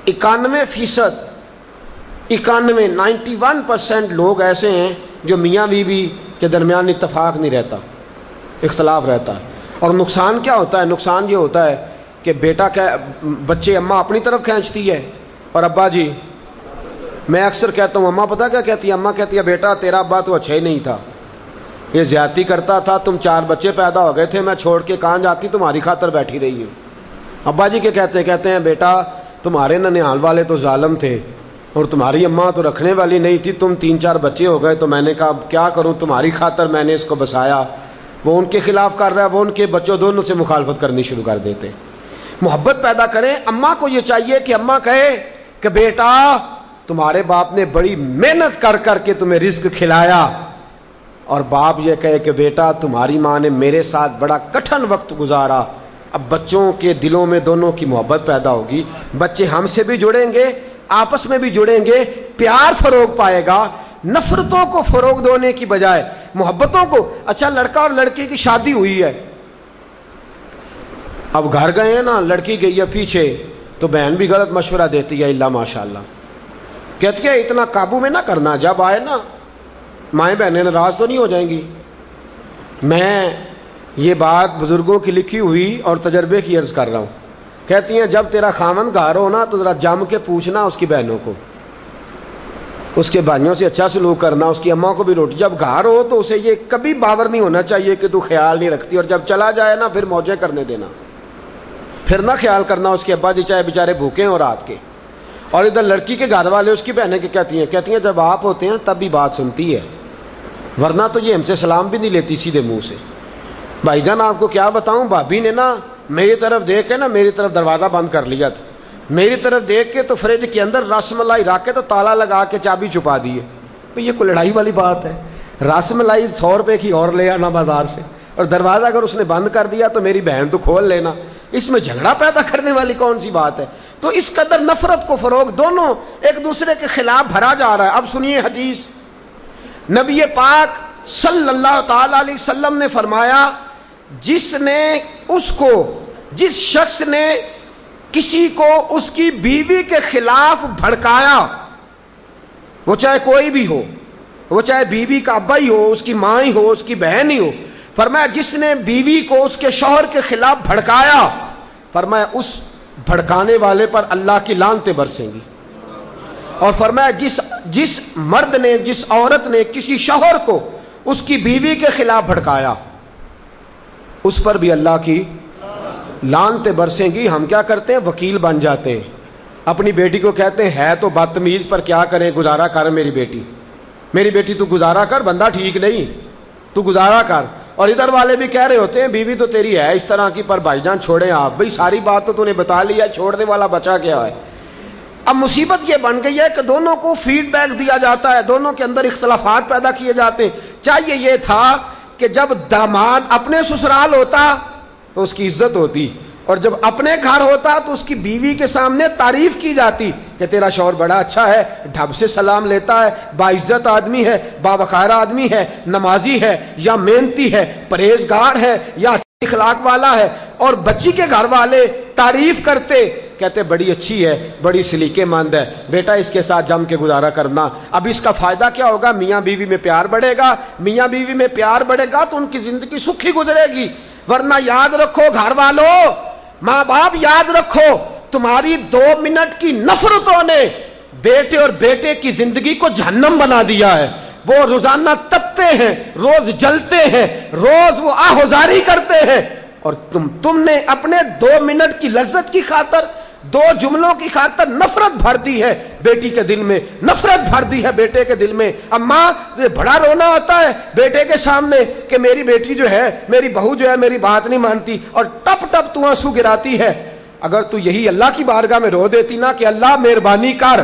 91% لوگ ایسے ہیں جو میاں بیوی کے درمیان اتفاق نہیں رہتا، اختلاف رہتا ہے۔ اور نقصان کیا ہوتا ہے؟ نقصان یہ ہوتا ہے کہ بیٹا بچے اماں اپنی طرف کھینچتی ہے اور ابا جی، میں اکثر کہتا ہوں اماں پتہ کیا کہتی ہے؟ اماں کہتی ہے بیٹا تیرا ابا تو اچھا ہی نہیں تھا، یہ زیادتی کرتا تھا، تم 4 بچے پیدا ہو گئے تھے، میں چھوڑ کے کہاں جاتی تمہاری خاطر بیٹھی رہی ہوں۔ ابا جی کیا کہتے ہیں بیٹا تمہارے ننیال والے تو ظالم تھے اور تمہاری اماں تو رکھنے والی نہیں تھی، تم 3-4 بچے ہو گئے تو میں نے کہا کیا کروں، تمہاری خاطر میں نے اس کو بسایا۔ وہ ان کے خلاف کر رہا ہے، وہ ان کے بچوں دونوں سے مخالفت کرنی شروع کر دیتے۔ محبت پیدا کریں۔ اماں کو یہ چاہیے کہ اماں کہے کہ بیٹا تمہارے باپ نے بڑی محنت کر کر کے تمہیں رزق کھلایا، اور باپ یہ کہے کہ بیٹا تمہاری ماں نے میرے ساتھ بڑا کٹھن وقت گزارا۔ اب بچوں کے دلوں میں دونوں کی محبت پیدا ہوگی، بچے ہم سے بھی جڑیں گے، آپس میں بھی جڑیں گے، پیار فروغ پائے گا، نفرتوں کو فروغ دینے کی بجائے محبتوں کو۔ اچھا لڑکا اور لڑکی کی شادی ہوئی ہے، اب گھر گئے ہیں نا، لڑکی گئی ہے پیچھے تو بہن بھی غلط مشورہ دیتی ہے، اللہ ماشاء اللہ کہتی ہے اتنا قابو میں نہ کرنا، جب آئے نا مائیں بہنیں ناراض تو نہیں ہو جائیں گی۔ میں یہ بات بزرگوں کی لکھی ہوئی اور تجربے کی عرض کر رہا ہوں، کہتی ہیں جب تیرا خامن گھر ہو نا تو ذرا جم کے پوچھنا اس کی بہنوں کو، اس کے بھائیوں سے اچھا سلوک کرنا، اس کی اماں کو بھی روٹی، جب گھر ہو تو اسے یہ کبھی باور نہیں ہونا چاہیے کہ تو خیال نہیں رکھتی، اور جب چلا جائے نا پھر موجیں کرنے دینا، پھر نہ خیال کرنا اس کے ابا جی چاہے بیچارے بھوکے ہیں اور رات کے۔ اور ادھر لڑکی کے گھر والے اس کی بہنیں کہتی ہیں جب آپ ہوتے ہیں تب بھی بات سنتی ہے، ورنہ تو یہ ہم سے سلام بھی نہیں لیتی سیدھے منہ سے۔ بھائی جان آپ کو کیا بتاؤں، بھابی نے نا میری طرف دیکھ کے نا میری طرف دروازہ بند کر لیا تھا، میری طرف دیکھ کے تو فریج کے اندر رس ملائی رکھ کے تو تالا لگا کے چابی چھپا دی ہے۔ یہ کوئی لڑائی والی بات ہے؟ رس ملائی 100 روپے کی اور لے آنا بازار سے، اور دروازہ اگر اس نے بند کر دیا تو میری بہن تو کھول لینا، اس میں جھگڑا پیدا کرنے والی کون سی بات ہے؟ تو اس قدر نفرت کو فروغ، دونوں ایک دوسرے کے خلاف بھرا جا رہا ہے۔ اب سنیے حدیث، نبی پاک صلی اللہ تعالی علیہ وسلم نے فرمایا جس شخص نے کسی کو اس کی بیوی کے خلاف بھڑکایا، وہ چاہے کوئی بھی ہو، وہ چاہے بیوی کا ابا ہی ہو، اس کی ماں ہی ہو، اس کی بہن ہی ہو، فرمایا جس نے بیوی کو اس کے شوہر کے خلاف بھڑکایا، فرمایا اس بھڑکانے والے پر اللہ کی لعنتیں برسیں گی، اور فرمایا جس مرد نے، جس عورت نے کسی شوہر کو اس کی بیوی کے خلاف بھڑکایا اس پر بھی اللہ کی لعنتیں برسیں گی۔ ہم کیا کرتے ہیں؟ وکیل بن جاتے ہیں، اپنی بیٹی کو کہتے ہیں ہے تو بدتمیز پر کیا کریں، گزارا کر میری بیٹی، میری بیٹی تو گزارا کر، بندہ ٹھیک نہیں، تو گزارا کر. اور ادھر والے بھی کہہ رہے ہوتے ہیں بیوی تو تیری ہے اس طرح کی، پر بھائی جان چھوڑیں آپ. بھئی ساری بات تو نے بتا لیا، چھوڑنے والا بچا کیا ہے؟ اب مصیبت یہ بن گئی ہے کہ دونوں کو فیڈ بیک دیا جاتا ہے، دونوں کے اندر اختلافات پیدا کیے جاتے ہیں. چاہیے یہ تھا کہ جب داماد اپنے سسرال ہوتا تو اس کی عزت ہوتی، اور جب اپنے گھر ہوتا تو اس کی بیوی کے سامنے تعریف کی جاتی کہ تیرا شوہر بڑا اچھا ہے، ڈھب سے سلام لیتا ہے، باعزت آدمی ہے، باوقار آدمی ہے، نمازی ہے یا محنتی ہے، پرہیزگار ہے یا اچھے اخلاق والا ہے. اور بچی کے گھر والے تعریف کرتے، کہتے بڑی اچھی ہے، بڑی سلیقے مند ہے، بیٹا اس کے ساتھ جم کے گزارا کرنا. اب اس کا فائدہ کیا ہوگا؟ میاں بیوی میں پیار بڑھے گا. میاں بیوی میں پیار بڑھے گا تو ان کی زندگی سکھی گزرے گی. ورنہ یاد رکھو گھر والوں، ماں باپ یاد رکھو، تمہاری 2 منٹ کی نفرتوں نے بیٹے اور بیٹے کی زندگی کو جہنم بنا دیا ہے. وہ روزانہ تپتے ہیں، روز جلتے ہیں، روز وہ آہوزاری کرتے ہیں، اور تم نے اپنے 2 منٹ کی لذت کی خاطر، 2 جملوں کی خاطر نفرت بھر دی ہے بیٹی کے دل میں، نفرت بھر دی ہے بیٹے کے دل میں. اماں بڑا رونا آتا ہے بیٹے کے سامنے کہ میری بیٹی جو ہے، میری بہو جو ہے میری بات نہیں مانتی، اور ٹپ ٹپ تو آنسو گراتی ہے. اگر تو یہی اللہ کی بارگاہ میں رو دیتی نا کہ اللہ مہربانی کر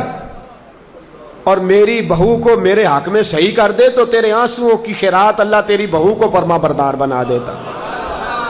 اور میری بہو کو میرے حق میں صحیح کر دے، تو تیرے آنسوؤں کی خیرات اللہ تیری بہو کو فرما بردار بنا دیتا.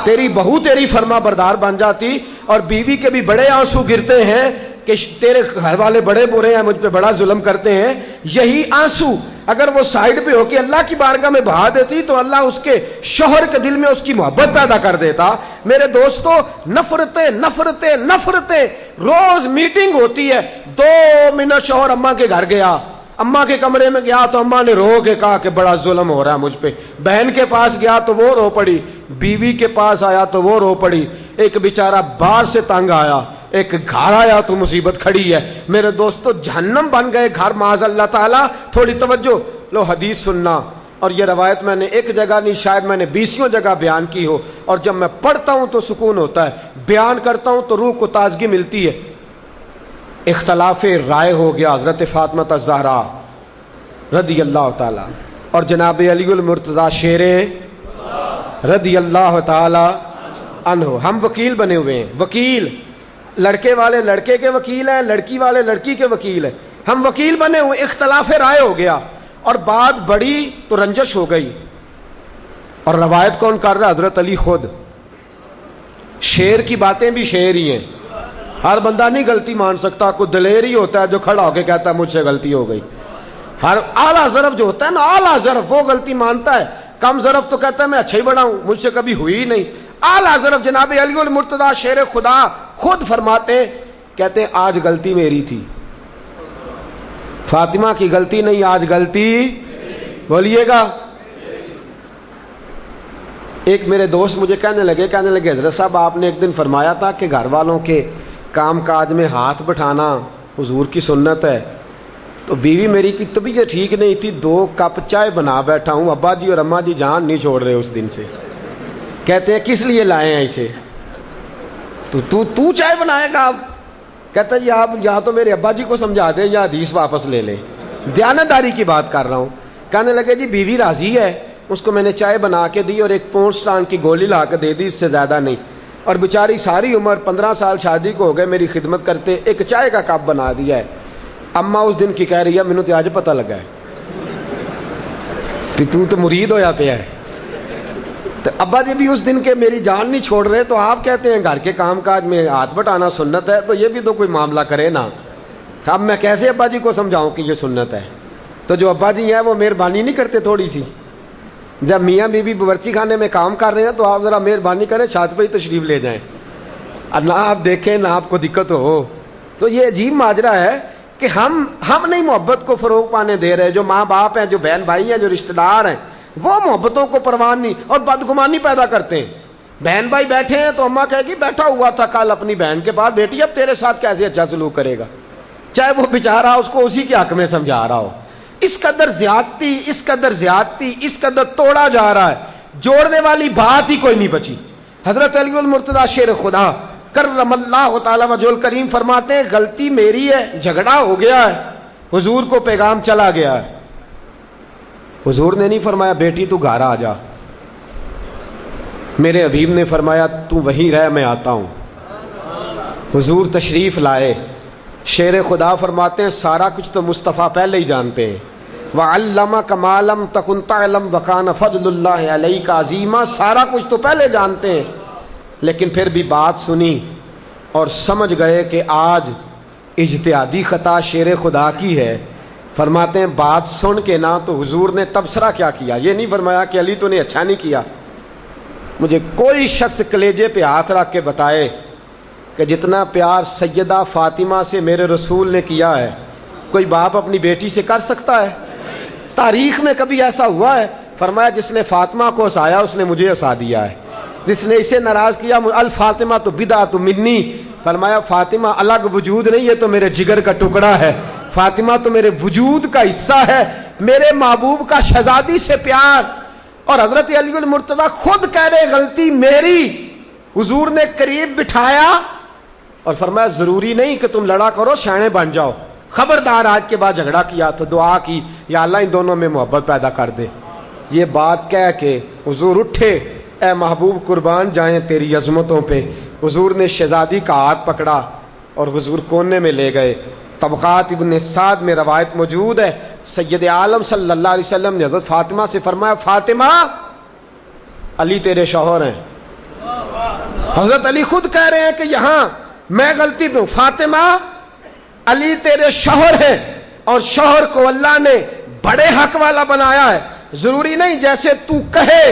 تیری بہو تیری فرما بردار بن جاتی. اور بیوی کے بھی بڑے آنسو گرتے ہیں کہ تیرے گھر والے بڑے برے ہیں، مجھ پہ بڑا ظلم کرتے ہیں. یہی آنسو اگر وہ سائیڈ پہ ہو کے اللہ کی بارگاہ میں بہا دیتی تو اللہ اس کے شوہر کے دل میں اس کی محبت پیدا کر دیتا. میرے دوستو، نفرتیں نفرتیں نفرتیں، روز میٹنگ ہوتی ہے. 2 منٹ شوہر اماں کے گھر گیا، اماں کے کمرے میں گیا تو اماں نے رو کے کہا کہ بڑا ظلم ہو رہا ہے مجھ پہ. بہن کے پاس گیا تو وہ رو پڑی، بیوی کے پاس آیا تو وہ رو پڑی. ایک بیچارہ باہر سے تنگ آیا، ایک گھر آیا تو مصیبت کھڑی ہے. میرے دوستو، جہنم بن گئے گھر معاذ اللہ تعالیٰ. تھوڑی توجہ لو، حدیث سننا. اور یہ روایت میں نے ایک جگہ نہیں، شاید میں نے 20 جگہ بیان کی ہو. اور جب میں پڑھتا ہوں تو سکون ہوتا ہے، بیان کرتا ہوں تو روح کو تازگی ملتی ہے. اختلاف رائے ہو گیا حضرت فاطمہ الزہرا رضی اللہ تعالی اور جناب علی المرتضیٰ شیر رضی اللہ تعالی عنہ. ہم وکیل بنے ہوئے ہیں، وکیل. لڑکے والے لڑکے کے وکیل ہیں، لڑکی والے لڑکی کے وکیل ہیں. ہم وکیل بنے ہوئے. اختلاف رائے ہو گیا اور بات بڑی تو رنجش ہو گئی. اور روایت کون کر رہا؟ حضرت علی خود. شیر کی باتیں بھی شیر ہی ہیں. ہر بندہ نہیں غلطی مان سکتا. کوئی دلیر ہی ہوتا ہے جو کھڑا ہو کے کہتا ہے مجھ سے غلطی ہو گئی. ہر اعلیٰ ظرف جو ہوتا ہے نا، اعلیٰ ظرف، وہ غلطی مانتا ہے. کم ظرف تو کہتا ہے میں اچھا ہی بڑا ہوں، مجھ سے کبھی ہوئی ہی نہیں. اعلیٰ ظرف جناب علی المرتضیٰ شیر خدا خود فرماتے ہیں، کہتے ہیں آج غلطی میری تھی، فاطمہ کی غلطی نہیں، آج غلطی بولیے گا. ایک میرے دوست مجھے کہنے لگے حضرت صاحب آپ نے ایک دن فرمایا تھا کہ گھر والوں کے کام کاج میں ہاتھ بٹھانا حضور کی سنت ہے. تو بیوی میری کی طبیعت ٹھیک نہیں تھی، 2 کپ چائے بنا بیٹھا ہوں، ابا جی اور اماں جی جان نہیں چھوڑ رہے اس دن سے. کہتے ہیں کس لیے لائے ہیں اسے؟ تو چائے بنائے گا؟ آپ کہتا جی آپ یا تو میرے ابا جی کو سمجھا دیں یا حدیث واپس لے لیں. دیانتداری کی بات کر رہا ہوں. کہنے لگے جی بیوی راضی ہے، اس کو میں نے چائے بنا کے دی اور ایک پونسٹان کی گولی لا کے دے دی، اس سے زیادہ نہیں. اور بیچاری ساری عمر 15 سال شادی کو ہو گئے میری خدمت کرتے، ایک چائے کا کپ بنا دیا ہے. اماں اس دن کی کہہ رہی ہے مینوں تو آج پتہ لگا ہے کہ تو مرید ہویا پیا ہے. تو ابا جی بھی اس دن کے میری جان نہیں چھوڑ رہے، تو آپ کہتے ہیں گھر کے کام کاج میں ہاتھ بٹانا سنت ہے، تو یہ بھی تو کوئی معاملہ کرے نا. اب میں کیسے ابا جی کو سمجھاؤں کہ یہ سنت ہے؟ تو جو ابا جی ہیں وہ مہربانی نہیں کرتے تھوڑی سی؟ جب میاں بیوی باورچی خانے میں کام کر رہے ہیں تو آپ ذرا مہربانی کریں چھت پہ ہی تشریف لے جائیں، اور نہ آپ دیکھیں نہ آپ کو دقت ہو. تو یہ عجیب ماجرا ہے کہ ہم نہیں محبت کو فروغ پانے دے رہے. جو ماں باپ ہیں، جو بہن بھائی ہیں، جو رشتہ دار ہیں، وہ محبتوں کو پروان نہیں اور بدگمانی پیدا کرتے ہیں. بہن بھائی بیٹھے ہیں تو اماں کہے گی بیٹھا ہوا تھا کل اپنی بہن کے پاس، بیٹی اب تیرے ساتھ کیسے اچھا سلوک کرے گا، چاہے وہ بیچارہ اس کو اسی کے حق میں سمجھا رہا ہو. اس قدر زیادتی، اس قدر زیادتی، اس قدر توڑا جا رہا ہے، جوڑنے والی بات ہی کوئی نہیں بچی. حضرت علی المرتضیٰ شیر خدا کرم اللہ تعالی وجہ الکریم فرماتے ہیں غلطی میری ہے، جھگڑا ہو گیا ہے، حضور کو پیغام چلا گیا ہے. حضور نے نہیں فرمایا بیٹی تو گھر آ جا، میرے حبیب نے فرمایا تو وہیں رہ، میں آتا ہوں۔ حضور تشریف لائے، شیر خدا فرماتے ہیں سارا کچھ تو مصطفیٰ پہلے ہی جانتے ہیں۔ وَعَلَّمَكَ مَا لَمْ تَكُنْ تَعْلَمْ وَكَانَ فَضْلُ اللَّهِ عَلَيْكَ عَظِيمًا، سارا کچھ تو پہلے جانتے ہیں، لیکن پھر بھی بات سنی اور سمجھ گئے کہ آج اجتہادی خطا شیر خدا کی ہے۔ فرماتے ہیں بات سن کے نہ تو حضور نے تبصرہ کیا کیا، یہ نہیں فرمایا کہ علی تو نے اچھا نہیں کیا۔ مجھے کوئی شخص کلیجے پہ ہاتھ رکھ کے بتائے کہ جتنا پیار سیدہ فاطمہ سے میرے رسول نے کیا ہے کوئی باپ اپنی بیٹی سے کر سکتا ہے؟ تاریخ میں کبھی ایسا ہوا ہے؟ فرمایا جس نے فاطمہ کو ہنسایا اس نے مجھے ہنسا دیا ہے، جس نے اسے ناراض کیا الفاطمہ تو بدعۃ منی، فرمایا فاطمہ الگ وجود نہیں، یہ تو میرے جگر کا ٹکڑا ہے، فاطمہ تو میرے وجود کا حصہ ہے، میرے محبوب کا شہزادی سے پیار۔ اور حضرت علی المرتضیٰ خود کہہ رہے غلطی میری، حضور نے قریب بٹھایا اور فرمایا ضروری نہیں کہ تم لڑا کرو، شانے بن جاؤ، خبردار آج کے بعد جھگڑا کیا تو دعا کی یا اللہ ان دونوں میں محبت پیدا کر دے۔ یہ بات کہہ کے حضور اٹھے، اے محبوب قربان جائیں تیری عظمتوں پہ۔ حضور نے شہزادی کا ہاتھ پکڑا اور حضور کونے میں لے گئے۔ طبقات ابن سعد میں روایت موجود ہے، سید عالم صلی اللہ علیہ وسلم نے حضرت فاطمہ سے فرمایا فاطمہ علی تیرے شوہر ہیں۔ حضرت علی خود کہہ رہے ہیں کہ یہاں میں غلطی پہ ہوں، فاطمہ علی تیرے شوہر ہیں، اور شوہر کو اللہ نے بڑے حق والا بنایا ہے، ضروری نہیں جیسے تو کہے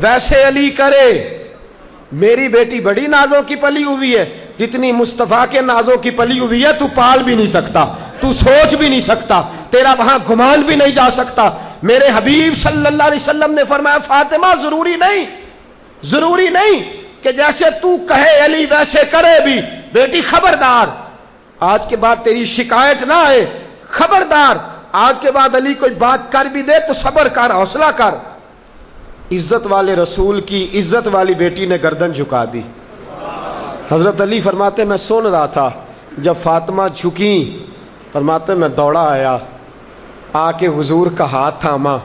ویسے علی کرے۔ میری بیٹی بڑی نازوں کی پلی ہوئی ہے، جتنی مصطفیٰ کے نازوں کی پلی ہوئی ہے تو پال بھی نہیں سکتا، تو سوچ بھی نہیں سکتا، تیرا وہاں گمان بھی نہیں جا سکتا۔ میرے حبیب صلی اللہ علیہ وسلم نے فرمایا فاطمہ ضروری نہیں کہ جیسے تو کہے علی ویسے کرے بھی، بیٹی خبردار آج کے بعد تیری شکایت نہ آئے، خبردار آج کے بعد علی کوئی بات کر بھی دے تو صبر کر، حوصلہ کر۔ عزت والے رسول کی عزت والی بیٹی نے گردن جھکا دی۔ حضرت علی فرماتے میں سن رہا تھا، جب فاطمہ جھکی فرماتے میں دوڑا آیا، آ کے حضور کا ہاتھ تھاما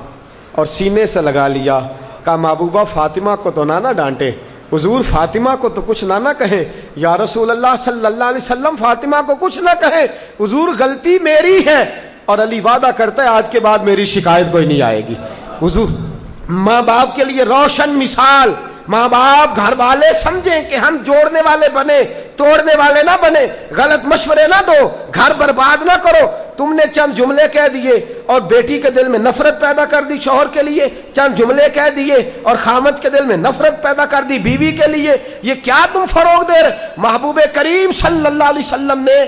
اور سینے سے لگا لیا، کہا محبوبہ فاطمہ کو تو نہ ڈانٹے، حضور فاطمہ کو تو کچھ نہ کہیں، یا رسول اللہ صلی اللہ علیہ وسلم فاطمہ کو کچھ نہ کہیں، حضور غلطی میری ہے، اور علی وعدہ کرتا ہے آج کے بعد میری شکایت کوئی نہیں آئے گی۔ حضور ماں باپ کے لیے روشن مثال، ماں باپ گھر والے سمجھیں کہ ہم جوڑنے والے بنے، توڑنے والے نہ بنے، غلط مشورے نہ دو، گھر برباد نہ کرو۔ تم نے چند جملے کہہ دیے اور بیٹی کے دل میں نفرت پیدا کر دی، شوہر کے لیے چند جملے کہہ دیے اور خامد کے دل میں نفرت پیدا کر دی بیوی کے لیے، یہ کیا تم فروغ دے رہے؟ محبوب کریم صلی اللہ علیہ وسلم نے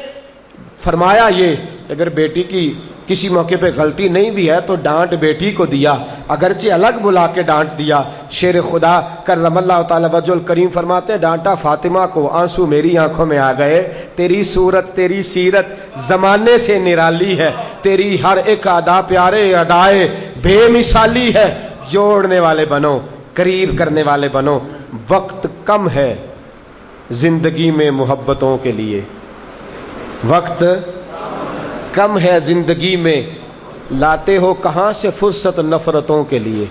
فرمایا یہ اگر بیٹی کی کسی موقع پہ غلطی نہیں بھی ہے تو ڈانٹ بیٹی کو دیا، اگرچہ الگ بلا کے ڈانٹ دیا۔ شیر خدا کرم اللہ تعالی وجہ الکریم فرماتے ہیں ڈانٹا فاطمہ کو، آنسو میری آنکھوں میں آ گئے، تیری صورت تیری سیرت زمانے سے نرالی ہے، تیری ہر ایک ادا پیارے ادائے بے مثالی ہے، جوڑنے والے بنو، قریب کرنے والے بنو۔ وقت کم ہے زندگی میں محبتوں کے لیے، وقت کم ہے زندگی میں، لاتے ہو کہاں سے فرصت نفرتوں کے لیے۔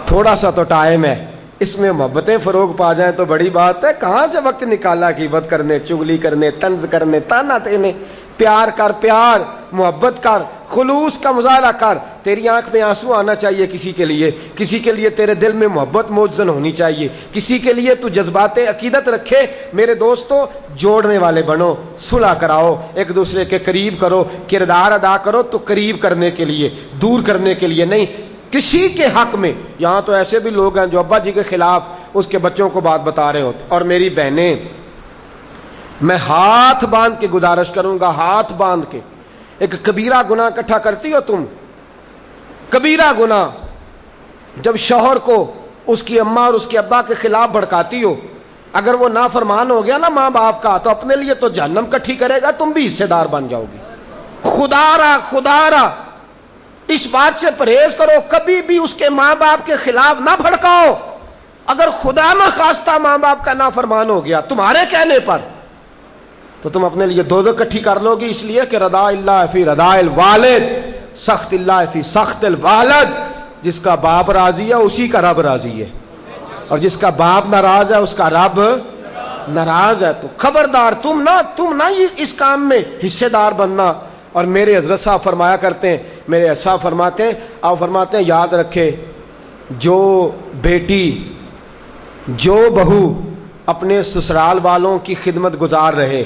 تھوڑا سا تو ٹائم ہے، اس میں محبتیں فروغ پا جائیں تو بڑی بات ہے، کہاں سے وقت نکالا غیبت کرنے، چگلی کرنے، طنز کرنے، تانا دینے۔ پیار کر، پیار محبت کر، خلوص کا مظاہرہ کر۔ تیری آنکھ میں آنسو آنا چاہیے کسی کے لیے تیرے دل میں محبت موجزن ہونی چاہیے، کسی کے لیے تو جذبات عقیدت رکھے۔ میرے دوستو جوڑنے والے بنو، صلح کراؤ، ایک دوسرے کے قریب کرو، کردار ادا کرو تو قریب کرنے کے لیے، دور کرنے کے لیے نہیں۔ کسی کے حق میں، یہاں تو ایسے بھی لوگ ہیں جو ابا جی کے خلاف اس کے بچوں کو بات بتا رہے ہوتے۔ اور میری بہنیں، میں ہاتھ باندھ کے گزارش کروں گا، ہاتھ باندھ کے، ایک کبیرہ گناہ اکٹھا کرتی ہو تم، کبیرہ گناہ، جب شوہر کو اس کی اماں اور اس کے ابا کے خلاف بھڑکاتی ہو، اگر وہ نافرمان ہو گیا نا ماں باپ کا تو اپنے لیے تو جہنم کٹھی کرے گا، تم بھی حصے دار بن جاؤ گی۔ خدا را اس بات سے پرہیز کرو، کبھی بھی اس کے ماں باپ کے خلاف نہ بھڑکاؤ۔ اگر خدا نہ خواستہ ماں باپ کا نافرمان ہو گیا تمہارے کہنے پر تو تم اپنے لیے دو کٹھی کر لو گی، اس لیے کہ رضا اللہ فی رضا الوالد، سخت اللہ فی سخت الوالد، جس کا باپ راضی ہے اسی کا رب راضی ہے، اور جس کا باپ ناراض ہے اس کا رب ناراض ہے۔ تو خبردار تم نہ اس کام میں حصے دار بننا۔ اور میرے حضرت صاحب فرمایا کرتے ہیں، میرے صاحب فرماتے ہیں، آپ فرماتے ہیں یاد رکھے جو بیٹی جو بہو اپنے سسرال والوں کی خدمت گزار رہے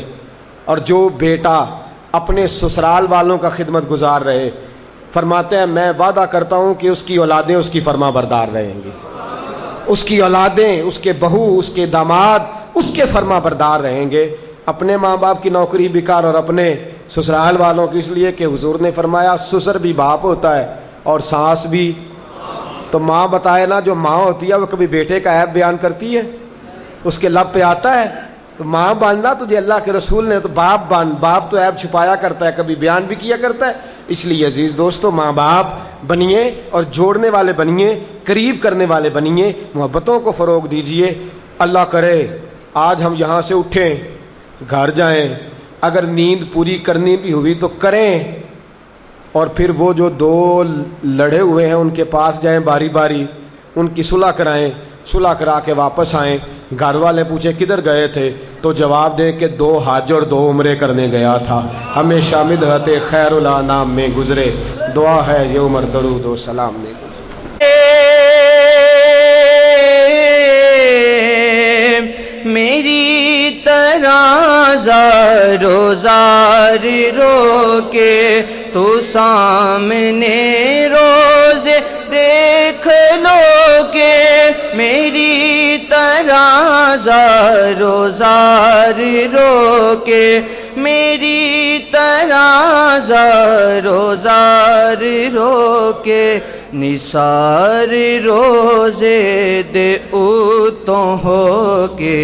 اور جو بیٹا اپنے سسرال والوں کا خدمت گزار رہے، فرماتے ہیں میں وعدہ کرتا ہوں کہ اس کی اولادیں اس کی فرما بردار رہیں گی، اس کی اولادیں، اس کے بہو، اس کے داماد اس کے فرما بردار رہیں گے۔ اپنے ماں باپ کی نوکری بیکار اور اپنے سسرال والوں کی، اس لیے کہ حضور نے فرمایا سسر بھی باپ ہوتا ہے اور ساس بھی۔ تو ماں بتائے نا، جو ماں ہوتی ہے وہ کبھی بیٹے کا عیب بیان کرتی ہے؟ اس کے لب پہ آتا ہے؟ تو ماں بننا تجھے اللہ کے رسول نے تو باپ بن، باپ تو عیب چھپایا کرتا ہے، کبھی بیان بھی کیا کرتا ہے۔ اس لیے عزیز دوستو ماں باپ بنیے اور جوڑنے والے بنیے، قریب کرنے والے بنیے، محبتوں کو فروغ دیجیے۔ اللہ کرے آج ہم یہاں سے اٹھیں، گھر جائیں، اگر نیند پوری کرنی بھی ہوئی تو کریں، اور پھر وہ جو دو لڑے ہوئے ہیں ان کے پاس جائیں باری باری، ان کی صلح کرائیں، صلح کرا کے واپس آئیں۔ گھر والے پوچھے کدھر گئے تھے تو جواب دیں کہ 2 حج اور 2 عمرے کرنے گیا تھا، ہمیشہ مدحت خیر الانام میں گزرے، دعا ہے یہ عمر درود و سلام میں گزرے۔ میری طرح زارو زار رو کے تو سامنے روز دیکھ لو گے، میری طرح زارو زار رو کے، میری طرح زارو زار رو کے، نثار روزے دے اوتوں ہو کے،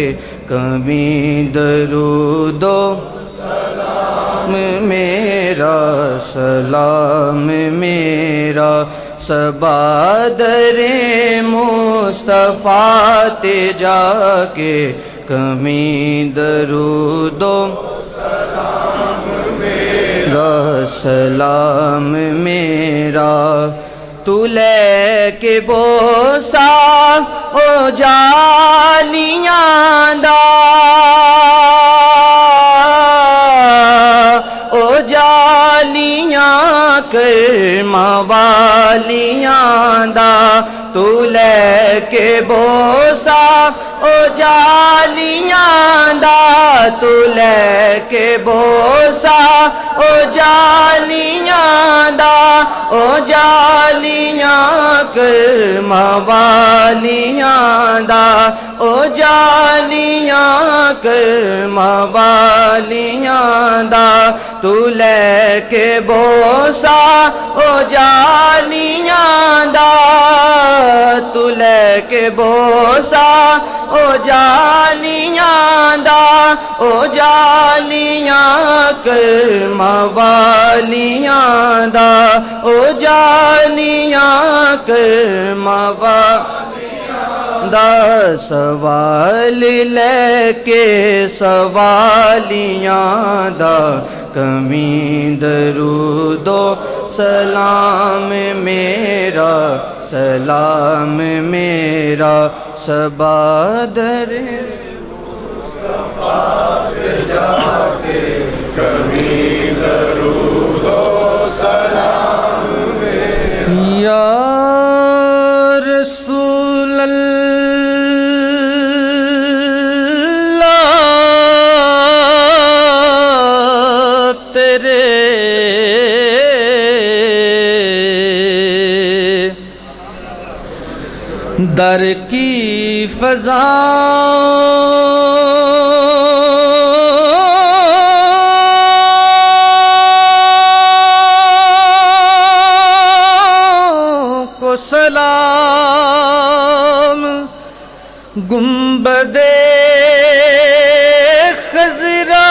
کبھی درود و سلام میرا، سلام میرا سبادر مصطفیٰ تے جا کے، کبھی درود و سلام میرا، سلام میرا تو لے کے بوسا او جالیاں دا، او جالیاں کرما والیاں دا، تو لے کے بوسا او جالیاں دا، تو لے کے بوسا او جالیاں دا، او جالیاں کرما والیاں دا، او جالیاں کرما والیاں دا، تو لے کے بوسا او جالیاں دا، تو لے کے بوسا او جالیاں دا، او جالیاں کرما والیاں دا، او جالیاں کرما والیاں دا، سوال لے کے سوالیاں دا، کبھی درود و سلام میرا، سلام میرا سبادر مصطفیٰ پہ جا کے، کبھی درود و سلام میرا، یا رسول اللہ تیرے در کی فضا کو سلام، گنبد خضرا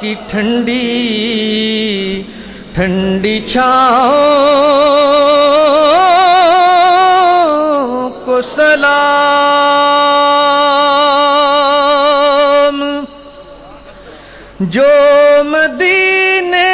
کی ٹھنڈی ٹھنڈی چھاؤں کو سلام، جو مدینے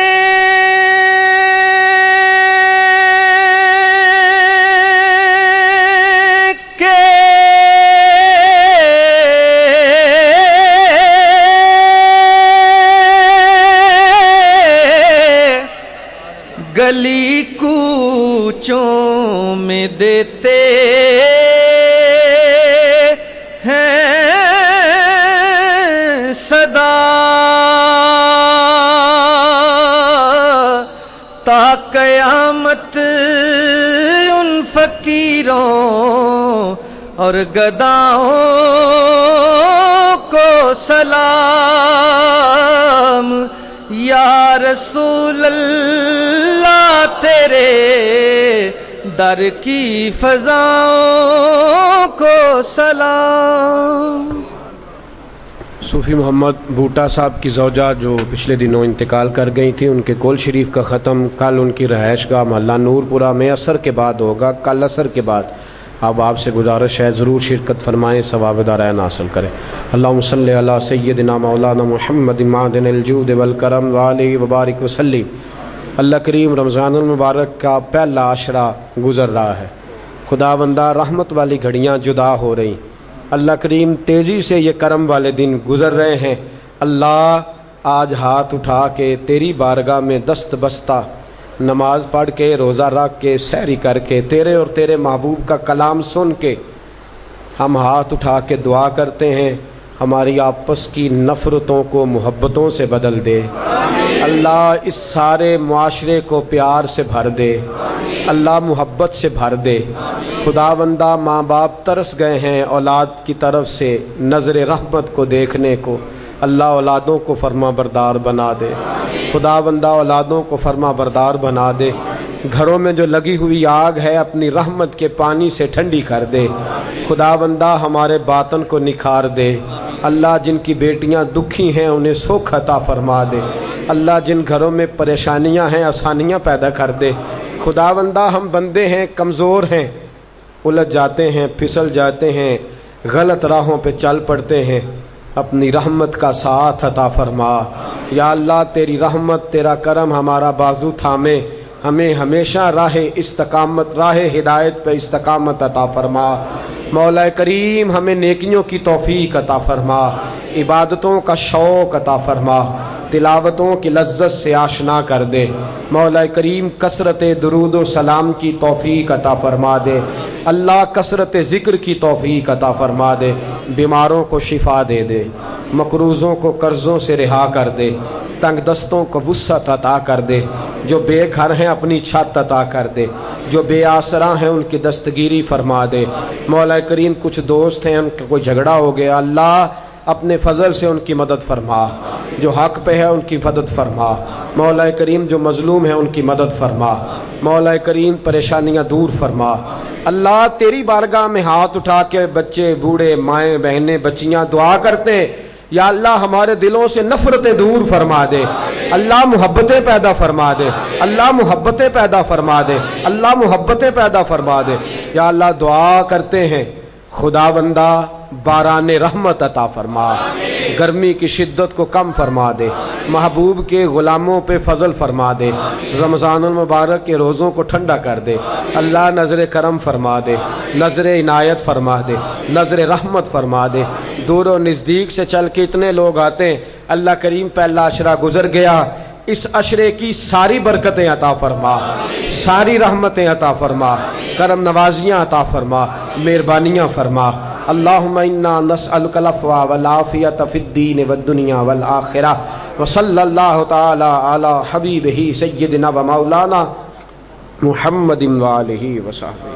گلی کوچوں میں دیتے ہیں صدا، تا قیامت ان فقیروں اور گداؤں کو سلام، یا رسول اللہ تیرے در کی فضاؤں کو سلام۔ صوفی محمد بھوٹا صاحب کی زوجہ جو پچھلے دنوں انتقال کر گئی تھی، ان کے کول شریف کا ختم کل ان کی رہائش گاہ محلہ نور پورہ میں عصر کے بعد ہوگا، کل عصر کے بعد۔ اب آپ سے گزارش ہے ضرور شرکت فرمائیں، ثواب دارین حاصل کریں۔ اللہم صلی علی سیدنا مولانا محمد معدن الجود والکرم وآلہ وبارک وسلم۔ اللہ کریم رمضان المبارک کا پہلا عشرہ گزر رہا ہے، خدا بندہ رحمت والی گھڑیاں جدا ہو رہی، اللہ کریم تیزی سے یہ کرم والے دن گزر رہے ہیں۔ اللہ آج ہاتھ اٹھا کے تیری بارگاہ میں دست بستہ نماز پڑھ کے، روزہ رکھ کے، سحری کر کے، تیرے اور تیرے محبوب کا کلام سن کے ہم ہاتھ اٹھا کے دعا کرتے ہیں، ہماری آپس کی نفرتوں کو محبتوں سے بدل دے اللہ، اس سارے معاشرے کو پیار سے بھر دے اللہ، محبت سے بھر دے۔ خدا بندہ ماں باپ ترس گئے ہیں اولاد کی طرف سے نظر رحمت کو دیکھنے کو، اللہ اولادوں کو فرما بردار بنا دے، خدا بندہ اولادوں کو فرما بردار بنا دے، گھروں میں جو لگی ہوئی آگ ہے اپنی رحمت کے پانی سے ٹھنڈی کر دے، خدا بندہ ہمارے باطن کو نکھار دے اللہ، جن کی بیٹیاں دکھی ہیں انہیں سکھ عطا فرما دے اللہ، جن گھروں میں پریشانیاں ہیں آسانیاں پیدا کر دے، خدا بندہ ہم بندے ہیں، کمزور ہیں، الجھ جاتے ہیں، پھسل جاتے ہیں، غلط راہوں پہ چل پڑتے ہیں، اپنی رحمت کا ساتھ عطا فرما یا اللہ، تیری رحمت تیرا کرم ہمارا بازو تھامے، ہمیں ہمیشہ راہ استقامت، راہ ہدایت پہ استقامت عطا فرما، مولا کریم ہمیں نیکیوں کی توفیق عطا فرما، عبادتوں کا شوق عطا فرما، تلاوتوں کی لذت سے آشنا کر دے، مولا کریم کثرت درود و سلام کی توفیق عطا فرما دے اللہ، کثرت ذکر کی توفیق عطا فرما دے، بیماروں کو شفا دے دے، مقروضوں کو قرضوں سے رہا کر دے، تنگ دستوں کو وسعت عطا کر دے، جو بے گھر ہیں اپنی چھت عطا کر دے، جو بے آسرا ہیں ان کی دستگیری فرما دے، مولا کریم کچھ دوست ہیں ان کا کوئی جھگڑا ہو گیا اللہ، اپنے فضل سے ان کی مدد فرما، جو حق پہ ہے ان کی مدد فرما، مولا کریم جو مظلوم ہے ان کی مدد فرما، مولا کریم پریشانیاں دور فرما اللہ، تیری بارگاہ میں ہاتھ اٹھا کے بچے بوڑھے مائیں بہنیں بچیاں دعا کرتے ہیں یا اللہ، ہمارے دلوں سے نفرتیں دور فرما دے اللہ، محبتیں پیدا فرما دے اللہ، محبتیں پیدا فرما دے اللہ، محبتیں پیدا فرما دے یا اللہ، دعا کرتے ہیں خدا بندہ باران رحمت عطا فرما، گرمی کی شدت کو کم فرما دے، محبوب کے غلاموں پہ فضل فرما دے، رمضان المبارک کے روزوں کو ٹھنڈا کر دے اللہ، نظر کرم فرما دے، نظر عنایت فرما دے، نظر رحمت فرما دے، دور و نزدیک سے چل کے اتنے لوگ آتے ہیں اللہ کریم، پہلا عشرہ گزر گیا، اس عشرے کی ساری برکتیں عطا فرما، ساری رحمتیں عطا فرما، کرم نوازیاں عطا فرما، مہربانیاں فرما، اللہم انا نسألک العفو والعافیۃ فی الدین والدنیا والآخرہ، وصلی اللہ تعالی علی حبیبہ سیدنا و مولانا محمد وآلہ وصحبہ۔